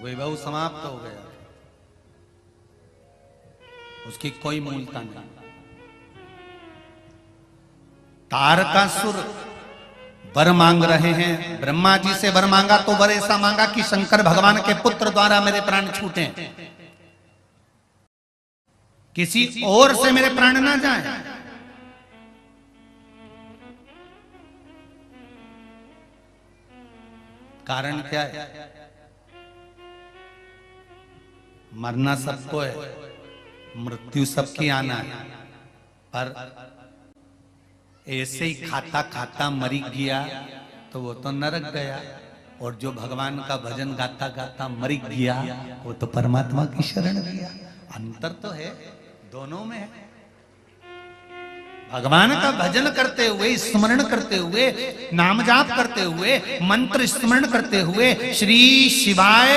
[SPEAKER 1] वैभव समाप्त हो गया, उसकी कोई मूलता नहीं। तारकासुर वर मांग रहे हैं, ब्रह्मा जी से वर मांगा तो वर ऐसा मांगा कि शंकर भगवान के पुत्र द्वारा मेरे प्राण छूटे, किसी और से मेरे प्राण ना जाए। कारण क्या है? मरना सबको है, मृत्यु सबकी आना है, पर ऐसे ही खाता खाता मरी गया तो वो तो नरक गया, और जो भगवान का भजन गाता गाता मरी गया वो तो परमात्मा की शरण गया। अंतर तो है, दोनों में है। भगवान का भजन करते हुए, स्मरण करते हुए, नाम जाप करते हुए, मंत्र स्मरण करते हुए, श्री शिवाय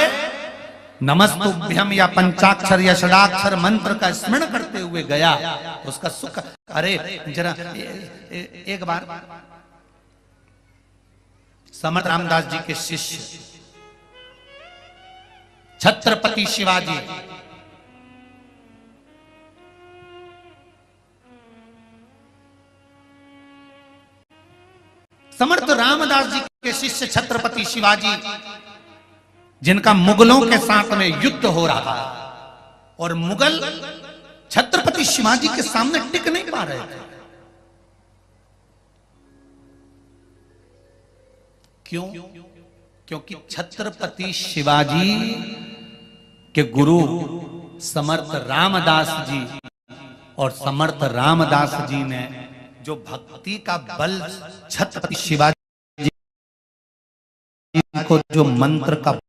[SPEAKER 1] नमस्तुभ्यम या पंचाक्षर या षडाक्षर मंत्र का स्मरण करते हुए गया, उसका सुख। अरे जरा एक बार समर्थ रामदास जी के शिष्य छत्रपति शिवाजी समर्थ रामदास जी के शिष्य छत्रपति शिवाजी, जिनका मुगलों के साथ में युद्ध हो रहा था और मुगल छत्रपति शिवाजी के सामने टिक नहीं पा रहे थे। क्यों? क्योंकि छत्रपति शिवाजी के गुरु समर्थ रामदास जी, और समर्थ रामदास जी ने जो भक्ति का बल छत्रपति शिवाजी को, जो मंत्र का